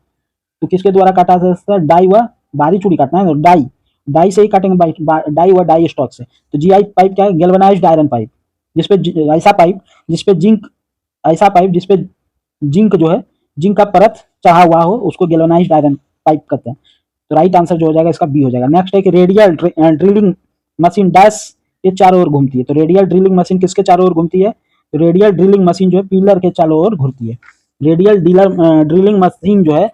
A: तो किसके द्वारा काटा जा सकता है? डाई व बाहरी चूड़ी काटना है तो डाई, डाई से ही काटेंगे, डाई व डाई स्टॉक से। तो जीआई पाइप क्या है? गैल्वेनाइज्ड आयरन पाइप, जिसपे ऐसा पाइप जिसपे जिंक, ऐसा पाइप जिसपे जिंक जो है, जिंक का परत चढ़ा हुआ हो, उसको गैल्वेनाइज्ड आयरन पाइप कहते हैं। तो राइट आंसर जो हो जाएगा इसका बी हो जाएगा। नेक्स्ट है कि रेडियल ड्रिलिंग मशीन डैश के चारों ओर घूमती है। तो रेडियल ड्रिलिंग मशीन किसके चारों ओर घूमती है? तो रेडियल ड्रिलिंग मशीन जो है पिलर के चारों ओर घूमती है। रेडियल ड्रिलिंग मशीन जो है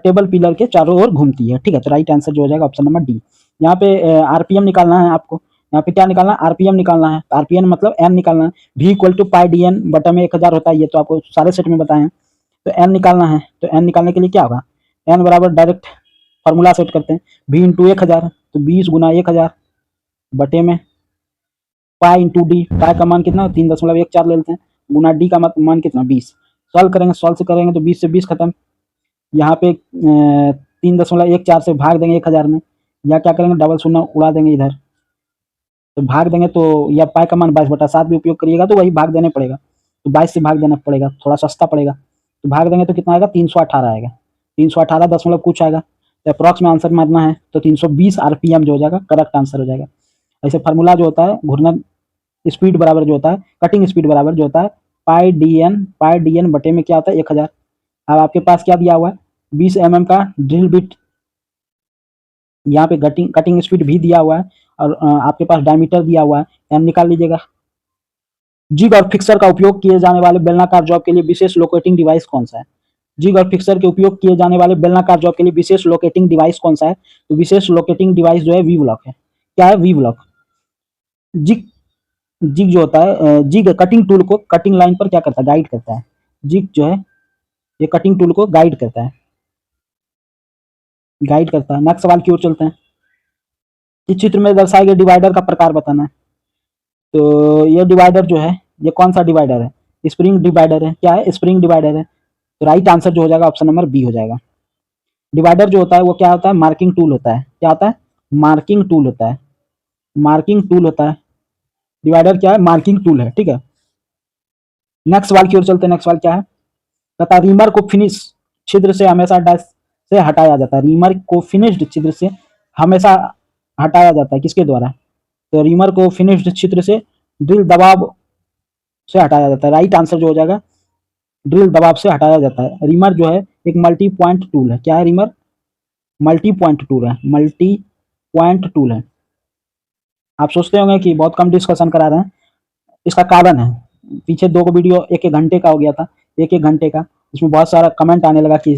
A: टेबल पिलर के चारों ओर घूमती है। ठीक है। तो राइट आंसर जो हो जाएगा ऑप्शन नंबर डी। यहाँ पे आरपीएम निकालना है आपको। यहाँ पे क्या निकालना है? आरपीएम निकालना है। आरपीएम मतलब एन निकालना है। V equal to pi D N बटा में 1000 होता है, ये तो आपको सारे सेट में बताए हैं। तो एन निकालना है, तो एन निकालने के लिए क्या होगा? एन बराबर डायरेक्ट फॉर्मूला सेट करते हैं, वी इंटू 1000, तो 20 गुना 1000 बटे में पाई इंटू डी। पाई का मान कितना? 3.14 ले लेते हैं, गुना डी का मान कितना? 20। सॉल्व करेंगे, सॉल्व से करेंगे तो 20 से 20 खत्म। यहाँ पे 3.14 से भाग देंगे 1000 में, या क्या करेंगे? डबल शून्य उड़ा देंगे इधर, तो भाग देंगे तो या पाई का मान 22/7 भी उपयोग करिएगा तो वही भाग देने पड़ेगा, तो 22 से भाग देना पड़ेगा, थोड़ा सस्ता पड़ेगा। तो भाग देंगे तो कितना आएगा? 318 आएगा, 318 दशमलव कुछ आएगा। तो अप्रॉक्स में आंसर मारना है तो 320 आरपीएम जो हो जाएगा करेक्ट आंसर हो जाएगा। ऐसे फार्मूला जो होता है, घूर्णन स्पीड बराबर जो होता है, कटिंग स्पीड बराबर जो होता है पाई डी एन बटे में क्या होता है? 1000। अब आपके पास क्या दिया हुआ है? 20 mm का ड्रिल बिट, यहाँ पे कटिंग कटिंग स्पीड भी दिया हुआ है, और आपके पास डायमीटर दिया हुआ है, एम निकाल लीजिएगा। जिग और फिक्सर का उपयोग किए जाने वाले बेलनाकार जॉब के लिए विशेष लोकेटिंग डिवाइस कौन सा है? जिग और फिक्सर के उपयोग किए जाने वाले बेलनाकार जॉब के लिए विशेष लोकेटिंग डिवाइस कौन सा है? तो विशेष लोकेटिंग डिवाइस जो है वी ब्लॉक है। क्या है? V block. जिग जिग जो होता है, जिग कटिंग टूल को कटिंग लाइन पर क्या करता है? गाइड करता है। जिग जो है ये कटिंग टूल को गाइड करता है। गाइड करता है। नेक्स्ट सवाल की ओर चलते हैं। इस चित्र में दर्शाए गए डिवाइडर का प्रकार बताना है। तो ये डिवाइडर जो है, ये कौन सा डिवाइडर है? स्प्रिंग डिवाइडर है। क्या है? स्प्रिंग डिवाइडर है। तो राइट आंसर जो हो जाएगा ऑप्शन नंबर बी हो जाएगा। डिवाइडर जो होता है वो क्या होता है? मार्किंग टूल होता है। क्या होता है? मार्किंग टूल होता है। मार्किंग टूल होता है। डिवाइडर क्या है? मार्किंग टूल है। ठीक है, नेक्स्ट सवाल की ओर चलते हैं। नेक्स्ट सवाल क्या है? तथा रीमर को फिनिश छिद्र से हमेशा डैश से हटाया जाता है। रीमर को फिनिश्ड छिद्र से हमेशा हटाया जाता है, किसके द्वारा? तो रीमर को फिनिश्ड छिद्र से ड्रिल दबाव से हटाया जाता है। राइट आंसर जो हो जाएगा, ड्रिल दबाव से हटाया जाता है। रीमर जो है एक मल्टी पॉइंट टूल है। क्या है रीमर? मल्टी पॉइंट टूल है। मल्टी पॉइंट टूल है। आप सोचते होंगे कि बहुत कम डिस्कशन करा रहे हैं, इसका कारण है, पीछे दो को वीडियो एक एक घंटे का हो गया था, एक एक घंटे का, इसमें बहुत सारा कमेंट आने लगा कि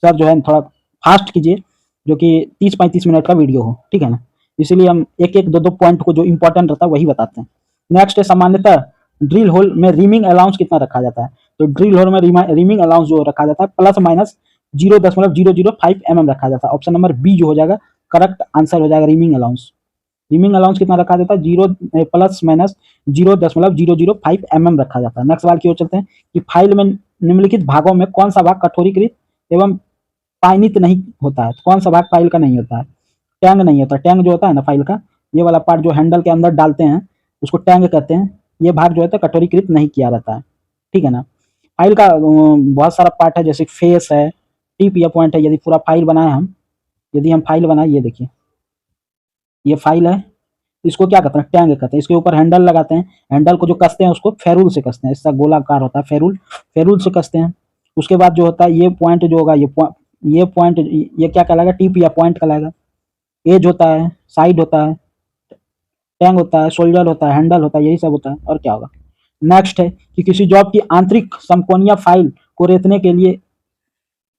A: सर जो है थोड़ा फास्ट कीजिए, जो कि 30-35 मिनट का वीडियो हो, ठीक है ना। इसीलिए हम एक एक दो दो पॉइंट को जो इंपॉर्टेंट रहता है वही बताते हैं। नेक्स्ट है, सामान्यतः ड्रिल होल में रीमिंग अलाउंस कितना रखा जाता है? तो ड्रिल होल में रीमिंग अलाउंस जो रखा जाता है प्लस माइनस 0.005 mm रखा जाता है। ऑप्शन नंबर बी जो हो जाएगा करेक्ट आंसर हो जाएगा, रीमिंग अलाउंस। रीमिंग अलाउंस कितना रखा जाता है? प्लस माइनस 0.005 mm रखा जाता है। नेक्स्ट सवाल की ओर चलते हैं कि फाइल में निम्नलिखित भागों में कौन सा भाग कठोरीकृत एवं पायनित नहीं होता है? तो कौन सा भाग फाइल का नहीं होता है? टैंग नहीं होता। टैंग जो होता है ना फाइल का, ये वाला पार्ट जो हैंडल के अंदर डालते हैं उसको टैंग कहते हैं। ये भाग जो है तो कठोरीकृत नहीं किया जाता है, ठीक है ना। फाइल का बहुत सारा पार्ट है, जैसे फेस है, टिप या पॉइंट है। यदि पूरा फाइल बनाए हम, यदि हम फाइल बनाए, ये देखिए ये फाइल है, इसको क्या कहते हैं? टैंग कहते हैं। इसके ऊपर हैंडल लगाते हैं, हैंडल को जो कसते हैं उसको फेरूल से कसते हैं, इसका गोलाकार होता है फेरूल, फेरूल से कसते हैं। उसके बाद जो होता है ये पॉइंट जो होगा, ये पॉइंट, ये क्या कहलाएगा? टिप या पॉइंट कहलाएगा। एज होता है, साइड होता है, टैंग होता है, शोल्डर होता है, हैंडल होता है, यही सब होता है, और क्या होगा। नेक्स्ट है कि किसी जॉब की आंतरिक समकोणीय फाइल को रेतने के लिए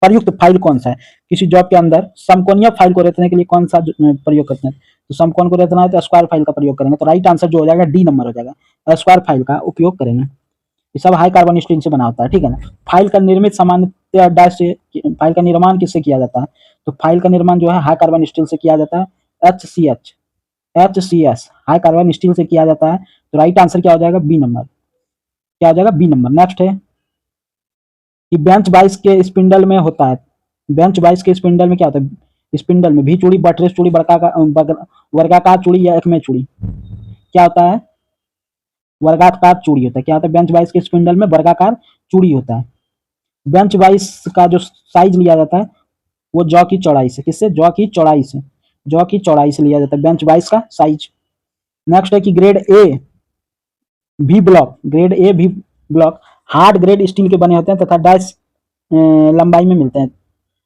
A: प्रयुक्त फाइल कौन सा है? किसी जॉब के अंदर समकोणीय फाइल को रेतने के लिए कौन सा प्रयोग करते हैं? तो समकोण को रेतना है तो स्क्वायर फाइल का प्रयोग करेंगे। तो राइट आंसर जो हो जाएगा डी नंबर हो जाएगा, स्क्वायर फाइल का उपयोग करेंगे। ये सब हाई कार्बन स्टील से बना होता है, ठीक है ना। फाइल का निर्मित सामान्यतः डैश से, फाइल का निर्माण किससे किया जाता है? तो फाइल का निर्माण जो है हाई कार्बन स्टील से किया जाता है, HCH, HCS high carbon steel से किया जाता है। तो राइट आंसर क्या हो जाएगा? B number. क्या हो जाएगा? B number. नेक्स्ट है कि बेंच बाइस के स्पिंडल में होता है, बेंच बाइस के स्पिंडल में क्या होता है? स्पिंडल में भी चूड़ी, बटरेस चूड़ी, वर्गाकार चूड़ी या एकमे चूड़ी, क्या होता है? वर्गाकार चूड़ी होता है। क्या होता है? बेंच बाइस के स्पिंडल में वर्गाकार चूड़ी होता है। बेंच बाइस का जो साइज लिया जाता है वो जॉ की चौड़ाई से, किससे? जॉ की चौड़ाई से, जॉ की चौड़ाई से लिया जाता है बेंच बाइस का साइज। नेक्स्ट है कि ग्रेड ए भी ब्लॉक, ग्रेड ए भी ब्लॉक हार्ड ग्रेड स्टील के बने होते हैं तथा डैश लंबाई में मिलते हैं।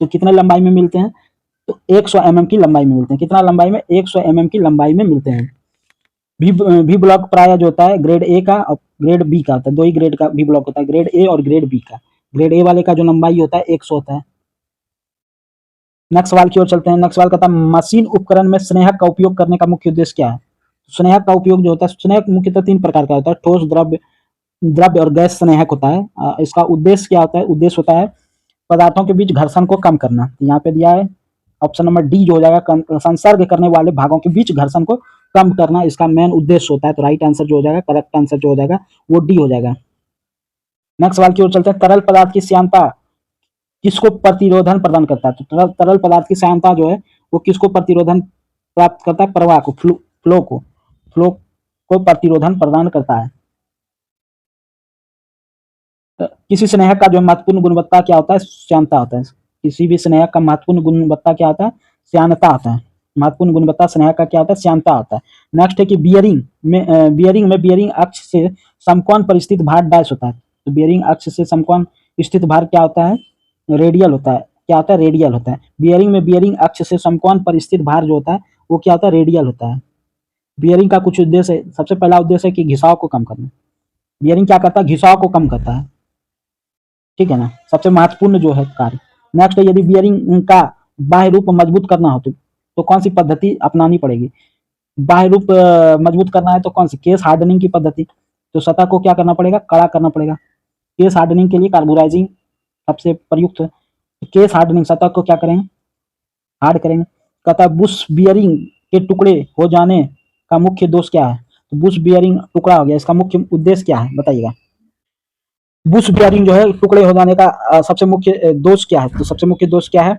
A: तो कितने लंबाई में मिलते हैं? तो 100 mm की लंबाई में मिलते हैं। कितना लंबाई में? 100 mm की लंबाई में मिलते हैं। भी ब्लॉक प्राय जो होता है ग्रेड ए का और ग्रेड बी का होता है, दो ही ग्रेड का भी ब्लॉक होता है, ग्रेड ए और ग्रेड बी का। ग्रेड ए वाले का जो लंबाई होता है 100 होता है। नेक्स्ट सवाल की ओर चलते हैं। नेक्स्ट सवाल कहता है मशीन उपकरण में स्नेहक का उपयोग करने का मुख्य उद्देश्य क्या है? स्नेहक का उपयोग जो होता है, स्नेहक मुख्यतः 3 प्रकार का होता है, ठोस, द्रव्य, द्रव्य और गैस स्नेहक होता है। इसका उद्देश्य क्या होता है? उद्देश्य होता है पदार्थों के बीच घर्षण को कम करना। यहाँ पे दिया है ऑप्शन नंबर डी जो हो जाएगा, संसर्ग करने वाले भागों के बीच घर्षण को कम करना इसका मेन उद्देश्य होता है। तो राइट आंसर जो हो जाएगा, करेक्ट आंसर जो हो जाएगा वो डी हो जाएगा। नेक्स्ट सवाल की ओर चलते हैं। तरल पदार्थ की श्यानता किसको प्रतिरोधन प्रदान करता है? तो तरल पदार्थ की श्यानता जो है वो किसको प्रतिरोधन प्राप्त करता है? प्रवाह को, फ्लो को प्रतिरोधन प्रदान करता है। किसी स्नेहक का जो महत्वपूर्ण गुणवत्ता क्या होता है? श्यानता होता है। किसी भी स्नेहक का महत्वपूर्ण गुणवत्ता क्या होता है? श्यानता होता है। महत्वपूर्ण गुणवत्ता स्नेहक का क्या होता है? श्यानता होता है। नेक्स्ट है कि बियरिंग अक्ष से समकोण पर स्थित भार डैश होता है। तो बियरिंग अक्ष से समकोण स्थित भार क्या होता है? रेडियल होता है। क्या होता है? रेडियल होता है। बियरिंग अक्ष से समकोण पर स्थित भार जो होता है वो क्या होता है? रेडियल होता है। बियरिंग का कुछ उद्देश्य है, सबसे पहला उद्देश्य है कि घिसाव को कम करना। बियरिंग क्या करता है? घिसाव को कम करता है, ठीक है ना, सबसे महत्वपूर्ण जो है कार्य। नेक्स्ट है, यदि बियरिंग का बाह्य रूप मजबूत करना हो तो कौन सी पद्धति अपनानी पड़ेगी? बाह्य रूप मजबूत करना है तो कौन सी? केस हार्डनिंग की पद्धति। तो सतह को क्या करना पड़ेगा? कड़ा करना पड़ेगा। केस हार्डनिंग के लिए कार्बोराइजिंग सबसे प्रयुक्त है। केस हार्डनिंग, सतह को क्या करें? हार्ड करेंगे। कहता है बुश बियरिंग के टुकड़े हो जाने का मुख्य दोष क्या है? तो बुश बियरिंग टुकड़ा हो गया, इसका मुख्य उद्देश्य क्या है बताइएगा। बुश बियरिंग जो है टुकड़े हो जाने का सबसे मुख्य दोष क्या है? तो सबसे मुख्य दोष क्या है?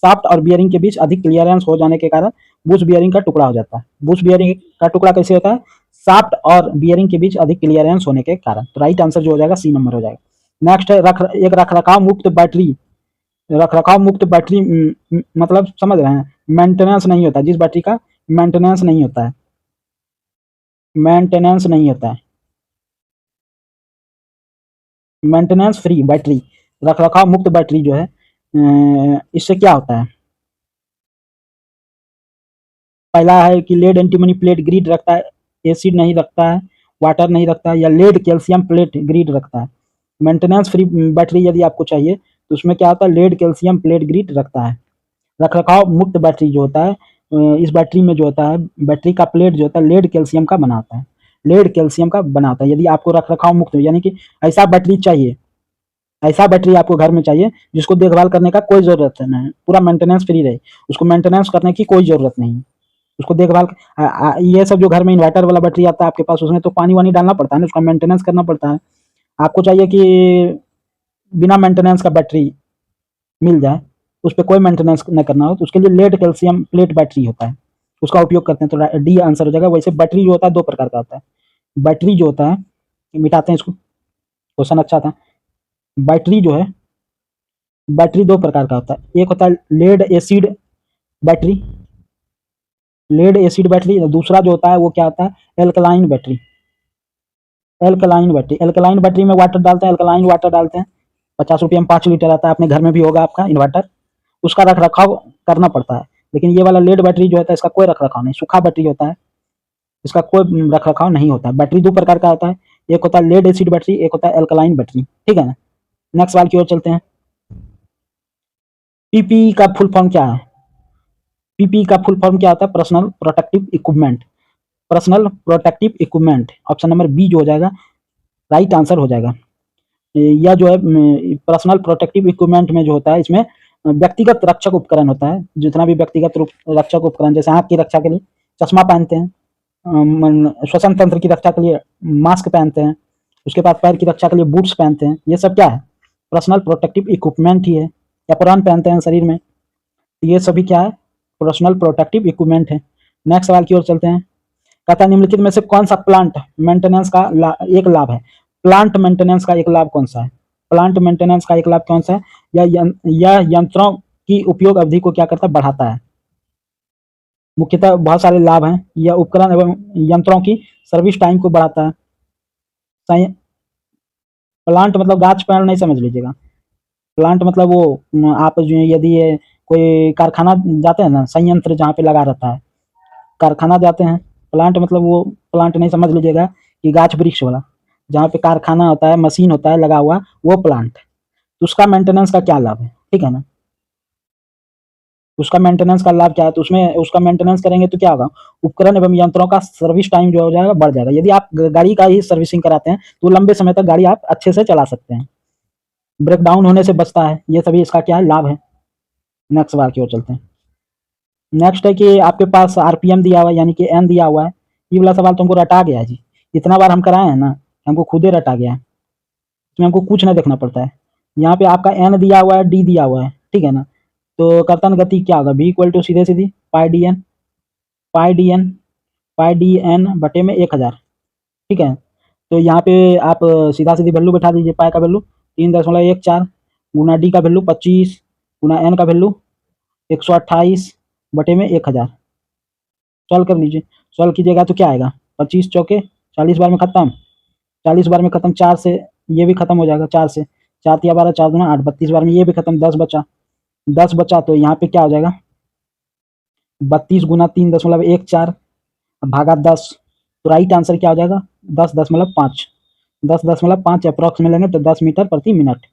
A: शाफ्ट और बियरिंग के बीच अधिक क्लियरेंस हो जाने के कारण बुश बियरिंग का टुकड़ा हो जाता है। बुश बियरिंग का टुकड़ा कैसे होता है? शाफ्ट और बियरिंग के बीच अधिक क्लियरेंस होने के कारण। तो राइट आंसर जो हो जाएगा सी नंबर हो जाएगा। नेक्स्ट है एक रखरखाव मुक्त बैटरी। रखरखाव मुक्त बैटरी मतलब समझ रहे हैं, मेंटेनेंस नहीं होता, जिस बैटरी का मेंटेनेंस नहीं होता है, मेंटेनेंस नहीं होता है, मेंटेनेंस फ्री बैटरी, रखरखाव मुक्त बैटरी जो है इससे क्या होता है? पहला है कि लेड एंटीमनी प्लेट ग्रिड रखता है, एसिड नहीं रखता है, वाटर नहीं रखता है, या लेड कैल्शियम प्लेट ग्रिड रखता है। मेंटेनेंस फ्री बैटरी यदि आपको चाहिए तो उसमें क्या होता है? लेड कैल्शियम प्लेट ग्रिड रखता है। रखरखाव मुक्त बैटरी जो होता है इस बैटरी में जो होता है, बैटरी का प्लेट जो होता है लेड कैल्शियम का बना होता है, लेड कैल्शियम का बना होता है। यदि आपको रखरखाव मुक्त यानी कि ऐसा बैटरी चाहिए, ऐसा बैटरी आपको घर में चाहिए जिसको देखभाल करने का कोई ज़रूरत नहीं है, पूरा मेंटेनेंस फ्री रहे, उसको मेंटेनेंस करने की कोई ज़रूरत नहीं है, उसको देखभाल ये सब जो घर में इन्वर्टर वाला बैटरी आता है आपके पास, उसमें तो पानी वानी डालना पड़ता है ना, उसका मेंटेनेंस करना पड़ता है। आपको चाहिए कि बिना मेंटेनेंस का बैटरी मिल जाए, उस पर कोई मेंटेनेंस न करना हो, तो उसके लिए लेड कैल्शियम प्लेट बैटरी होता है, उसका उपयोग करते हैं। तो डी आंसर हो जाएगा। वैसे बैटरी जो होता है दो प्रकार का होता है। बैटरी जो होता है, मिटाते हैं इसको, क्वेश्चन अच्छा था। बैटरी जो है, बैटरी दो प्रकार का होता है। एक होता है lead acid battery, lead acid battery. दूसरा जो होता है वो क्या होता है? Alkaline battery, alkaline battery. Alkaline battery में वाटर डालते हैं, एल्कलाइन वाटर डालते हैं, 50 रुपये में 5 लीटर आता है, अपने घर में भी होगा आपका इन्वर्टर, उसका रख रखाव करना पड़ता है। लेकिन ये वाला लेड बैटरी जो होता है इसका कोई रख रखाव नहीं, सूखा बैटरी होता है, इसका कोई रख रखाव नहीं होता है। बैटरी दो प्रकार का होता है, एक होता है लेड एसिड बैटरी, एक होता है एल्कलाइन बैटरी, ठीक है ना। नेक्स्ट सवाल की ओर चलते हैं। पीपीई का फुल फॉर्म क्या है? पीपीई का फुल फॉर्म क्या होता है? Personal protective equipment, personal protective equipment. Option number B जो हो जाएगा राइट आंसर हो जाएगा। यह जो है पर्सनल प्रोटेक्टिव इक्विपमेंट में जो होता है, इसमें व्यक्तिगत रक्षक उपकरण होता है। जितना भी व्यक्तिगत रक्षक उपकरण, जैसे आँख की रक्षा के लिए चश्मा पहनते हैं, श्वसन तंत्र की रक्षा के लिए मास्क पहनते हैं, उसके बाद पैर की रक्षा के लिए बूट्स पहनते हैं, ये सब क्या है? पर्सनल प्रोटेक्टिव इक्विपमेंट ही है। एप्रॉन पहनते हैं शरीर में, ये सभी क्या है? पर्सनल प्रोटेक्टिव इक्विपमेंट है। नेक्स्ट सवाल की ओर चलते हैं। कहता है निम्नलिखित में से कौन सा प्लांट मेंटेनेंस का एक लाभ है? प्लांट मेंटेनेंस का एक लाभ कौन सा है? प्लांट मेंटेनेंस का एक लाभ कौन सा है? यह यंत्रों की उपयोग अवधि को क्या करता है? बढ़ाता है। मुख्यतः बहुत सारे लाभ हैं। यह उपकरण एवं यंत्रों की सर्विस टाइम को बढ़ाता है। प्लांट मतलब गाछ पेड़ नहीं समझ लीजिएगा। प्लांट मतलब वो आप जो यदि कोई कारखाना जाते हैं ना, संयंत्र जहाँ पे लगा रहता है, कारखाना जाते हैं, प्लांट मतलब वो प्लांट नहीं समझ लीजिएगा कि गाछ वृक्ष वाला, जहाँ पे कारखाना होता है, मशीन होता है लगा हुआ, वो प्लांट। तो उसका मेंटेनेंस का क्या लाभ है? ठीक है ना, उसका मेंटेनेंस का लाभ क्या है? तो उसमें उसका मेंटेनेंस करेंगे तो क्या होगा? उपकरण एवं यंत्रों का सर्विस टाइम जो हो जाएगा बढ़ जाएगा। यदि आप गाड़ी का ही सर्विसिंग कराते हैं तो लंबे समय तक गाड़ी आप अच्छे से चला सकते हैं, ब्रेक डाउन होने से बचता है। ये सभी इसका क्या है? लाभ है। नेक्स्ट सवाल की ओर चलते हैं। नेक्स्ट है कि आपके पास आरपीएम दिया हुआ है, यानी कि एन दिया हुआ है। ये वाला सवाल तो हमको रटा गया है जी, इतना बार हम कराए हैं ना, हमको खुद ही रटा गया है, इसमें हमको कुछ नहीं देखना पड़ता है। यहाँ पे आपका एन दिया हुआ है, डी दिया हुआ है, ठीक है ना। तो कर्तन गति क्या होगा? बी इक्वल टू सीधे सीधी पाई डी एन, पाई डी एन, पाई डी एन बटे में 1000, ठीक है। तो यहाँ पे आप सीधा सीधी वैल्यू बैठा दीजिए। पाई का वैल्यू 3.14 गुना डी का वैल्यू 25 गुना एन का वैल्यू 128 बटे में 1000। सॉल्व कर लीजिए। सॉल्व कीजिएगा तो क्या आएगा? 25 चौके 40 बार में खत्म, 40 बार में खत्म, 4 से ये भी खत्म हो जाएगा, 4 से 4 या 12, 4 दूना 8, 32 बार में ये भी खत्म, 10 बचा, 10 बचा। तो यहाँ पे क्या हो जाएगा? 32 गुना 3.14 भागा 10। तो राइट आंसर क्या हो जाएगा? 10.5, 10.5 अप्रॉक्स में लेंगे तो 10 मीटर प्रति मिनट।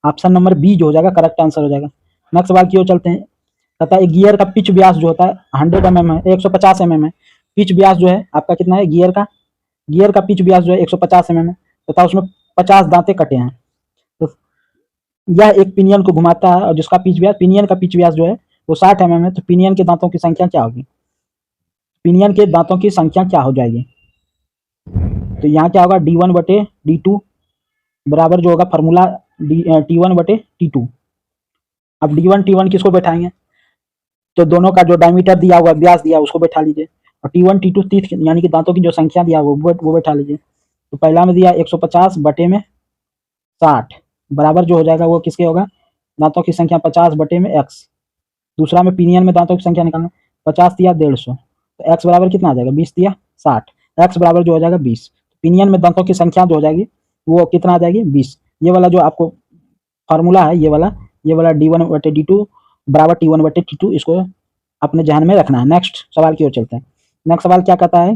A: ऑप्शन नंबर बी जो हो जाएगा करेक्ट आंसर हो जाएगा। नेक्स्ट सवाल की ओर चलते हैं। कहता है गियर का पिच व्यास जो होता है 100 mm है, 150 mm है। पिच व्यास जो है आपका कितना है? गियर का पिच व्यास जो है 150 mm है, तथा उसमें 50 दांते कटे हैं। तो यह एक पिनियन को घुमाता है और जिसका पिच व्यास, पिनियन का पिच व्यास जो है वो 60 mm है, तो पिनियन के दांतों की संख्या क्या होगी? पिनियन के दांतों की संख्या क्या हो जाएगी? तो यहाँ क्या होगा, D1/D2 बराबर जो होगा फार्मूला T1/T2। अब D1 T1 किसको बैठाएंगे? तो दोनों का जो डायमीटर दिया हुआ, व्यास दिया उसको बैठा लीजिए, और T1 T2 तीस यानी कि दांतों की जो संख्या दिया वो बैठा लीजिए। तो पहला में दिया 150 बटे में 60 बराबर जो हो जाएगा वो किसके होगा? दांतों की संख्या 50 बटे में x। दूसरा में पिनियन में दांतों की संख्या निकालना, 50 दिया 150, तो x बराबर कितना आ जाएगा? 20 दिया 60, x बराबर जो हो जाएगा 20। पिनियन में दांतों की संख्या जो हो जाएगी वो कितना आ जाएगी? 20। ये वाला जो आपको फार्मूला है, ये वाला D1/D2 बराबर T1/T2, इसको अपने ध्यान में रखना है। नेक्स्ट सवाल की ओर चलते हैं। नेक्स्ट सवाल क्या कहता है?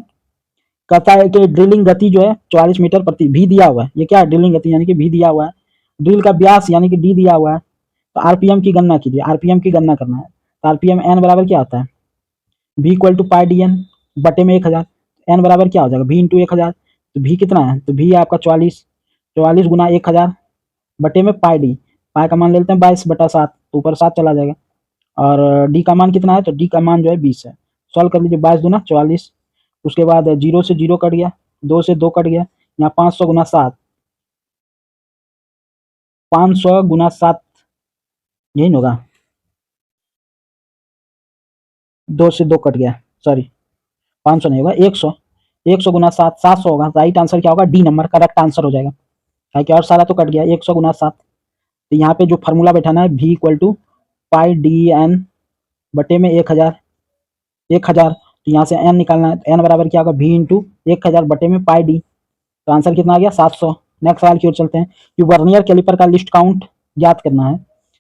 A: कहता है कि ड्रिलिंग गति जो है 44 मीटर प्रति भी दिया हुआ है। ये क्या है? ड्रिलिंग गति यानी कि भी दिया हुआ है। ड्रिल का व्यास यानी कि डी दिया हुआ है। तो आरपीएम की गणना कीजिए, आरपीएम की गणना करना है। तो आरपीएम एन बराबर क्या होता है? V equal to pi D N बटे में 1000। एन बराबर क्या हो जाएगा? भी इंटू 1000। तो भी कितना है? तो भी आपका 44 गुना 1000 बटे में पाई डी। पाई का मान ले लेते हैं 22/7, तो ऊपर 7 चला जाएगा। और डी का मान कितना है? तो डी का मान जो है 20 है। सॉल्व कर लीजिए, 22 दूना 44, उसके बाद 0 से 0 कट गया, 2 से 2 कट गया, यहाँ 500 गुना 7, 500 गुना 7 यही होगा, 2 से 2 कट गया, सॉरी 500 नहीं होगा, 100, 100 गुना 7, 700 होगा। राइट आंसर क्या होगा? डी नंबर करेक्ट आंसर हो जाएगा। क्या और सारा तो कट गया, 100 गुना 7। तो यहाँ पे जो फार्मूला बैठाना है, V equal to pi D N बटे में 1000, 1000। तो यहाँ से एन निकालना है, एन बराबर क्या होगा? भी इंटू 1000 बटे में पाई डी। तो आंसर कितना आ गया? 700। नेक्स्ट सवाल की ओर चलते हैं कि वर्नियर कैलिपर का लिस्ट काउंट ज्ञात करना है।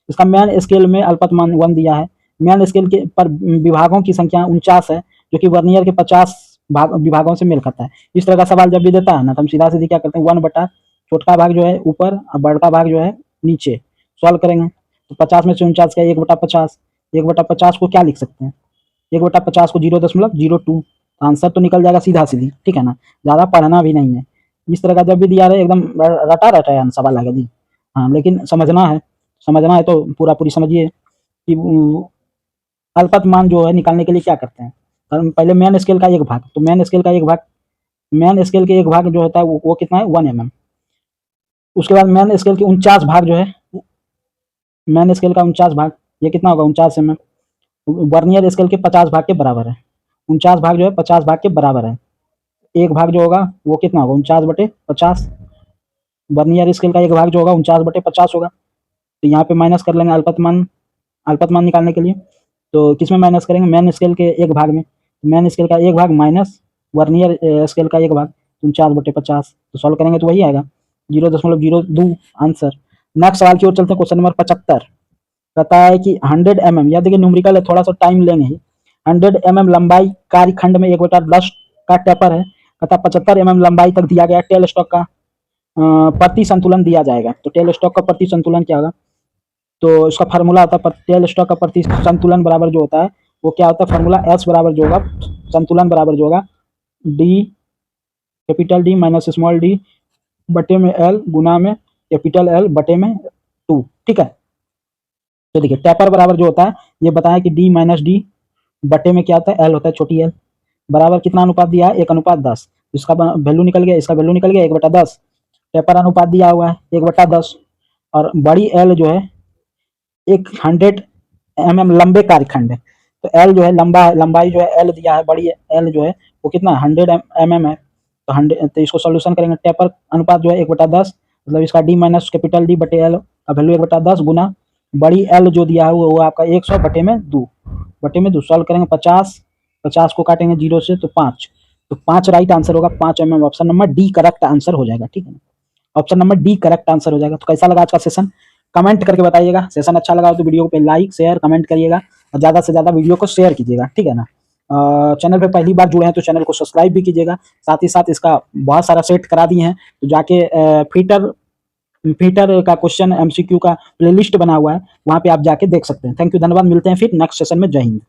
A: इसका मैन स्केल में अल्पतमान 1 दिया है। मैन स्केल के पर विभागों की संख्या 49 है, जो कि वर्नियर के 50 विभागों से मेल खाता है। इस तरह का सवाल जब भी देता है ना, तो हम सीधा सीधी क्या करते हैं, 1 बटा छोटा भाग जो है ऊपर और बड़का भाग जो है नीचे सॉल्व करेंगे। तो 50 में से 49 का 1/50, 1/50 को क्या लिख सकते हैं? 1/50 को 0.02। आंसर तो निकल जाएगा सीधा सीधी, ठीक है ना, ज़्यादा पढ़ना भी नहीं है। इस तरह का जब भी दिया रहे एकदम रटा रटा है सवाल आएगा जी। हाँ, लेकिन समझना है तो पूरा पूरी समझिए कि अल्पतमान जो है निकालने के लिए क्या करते हैं। हम पहले मेन स्केल का एक भाग, तो मेन स्केल के एक भाग जो होता है वो कितना है? 1 mm। उसके बाद मेन स्केल के 49 भाग जो है, मेन स्केल का 49 भाग, ये कितना होगा? 49 mm। वर्नियर स्केल के 50 भाग के बराबर है। 49 भाग जो है 50 भाग के बराबर है। एक भाग जो होगा वो कितना होगा? 49/50। वर्नियर स्केल का एक भाग जो होगा 49/50 होगा। तो यहाँ पे माइनस कर लेंगे अल्पतमान निकालने के लिए। तो किस में माइनस करेंगे? मेन स्केल के एक भाग में। मेन स्केल का एक भाग माइनस वर्नियर स्केल का एक भाग, 49/50। तो सॉल्व करेंगे तो वही आएगा, 0.02 आंसर। नेक्स्ट सवाल की ओर चलते हैं, क्वेश्चन नंबर 75। कहता है कि 100 mm, या देखिए न्यूमेरिकल है, थोड़ा सा टाइम लेंगे ही। 100 mm लंबाई कार्यखंड में 1/10 का टेपर है। कहता 75 mm लंबाई तक दिया गया टेल स्टॉक का प्रति संतुलन दिया जाएगा। तो टेल स्टॉक का प्रति संतुलन क्या होगा? तो इसका फार्मूला होता है टेल स्टॉक का प्रति संतुलन बराबर जो होता है वो क्या होता है? फार्मूला एस बराबर जो होगा, संतुलन बराबर जो होगा, D capital D minus small D बटे में एल गुना में कैपिटल एल बटे में 2, ठीक है। तो देखिए टेपर बराबर जो होता है ये बताया कि डी माइनस डी बटे में क्या होता है? एल होता है, छोटी एल, बराबर कितना अनुपात दिया है? 1/10। इसका वैल्यू निकल गया, इसका वैल्यू निकल गया 1/10। टेपर अनुपात दिया हुआ है 1/10, और बड़ी एल जो है 100 mm लंबे कार्यखंड है। तो एल जो है लंबाई जो है एल दिया है, बड़ी एल जो है वो कितना 100 mm है। तो 100, तो इसको सॉल्यूशन करेंगे। टेपर अनुपात जो है 1/10, मतलब इसका डी माइनस कैपिटल डी बटे एल का वैल्यू 1/10 गुना बड़ी एल जो दिया है वो आपका 100 बटे में 2 सॉल्व करेंगे। 50 को काटेंगे 0 से तो 5, तो 5 राइट आंसर होगा, 5 mm। Option number D correct answer हो जाएगा, ठीक है ना, option number D correct answer हो जाएगा। तो कैसा लगा आज का सेशन? कमेंट करके बताइएगा। सेशन अच्छा लगा तो वीडियो पे लाइक शेयर कमेंट करिएगा, और ज़्यादा से ज़्यादा वीडियो को शेयर कीजिएगा, ठीक है ना। चैनल पे पहली बार जुड़े हैं तो चैनल को सब्सक्राइब भी कीजिएगा। साथ ही साथ इसका बहुत सारा सेट करा दिए हैं, तो जाके फीटर का क्वेश्चन MCQ का प्लेलिस्ट बना हुआ है, वहाँ पे आप जाके देख सकते हैं। थैंक यू, धन्यवाद। मिलते हैं फिर नेक्स्ट सेशन में। जय हिंद।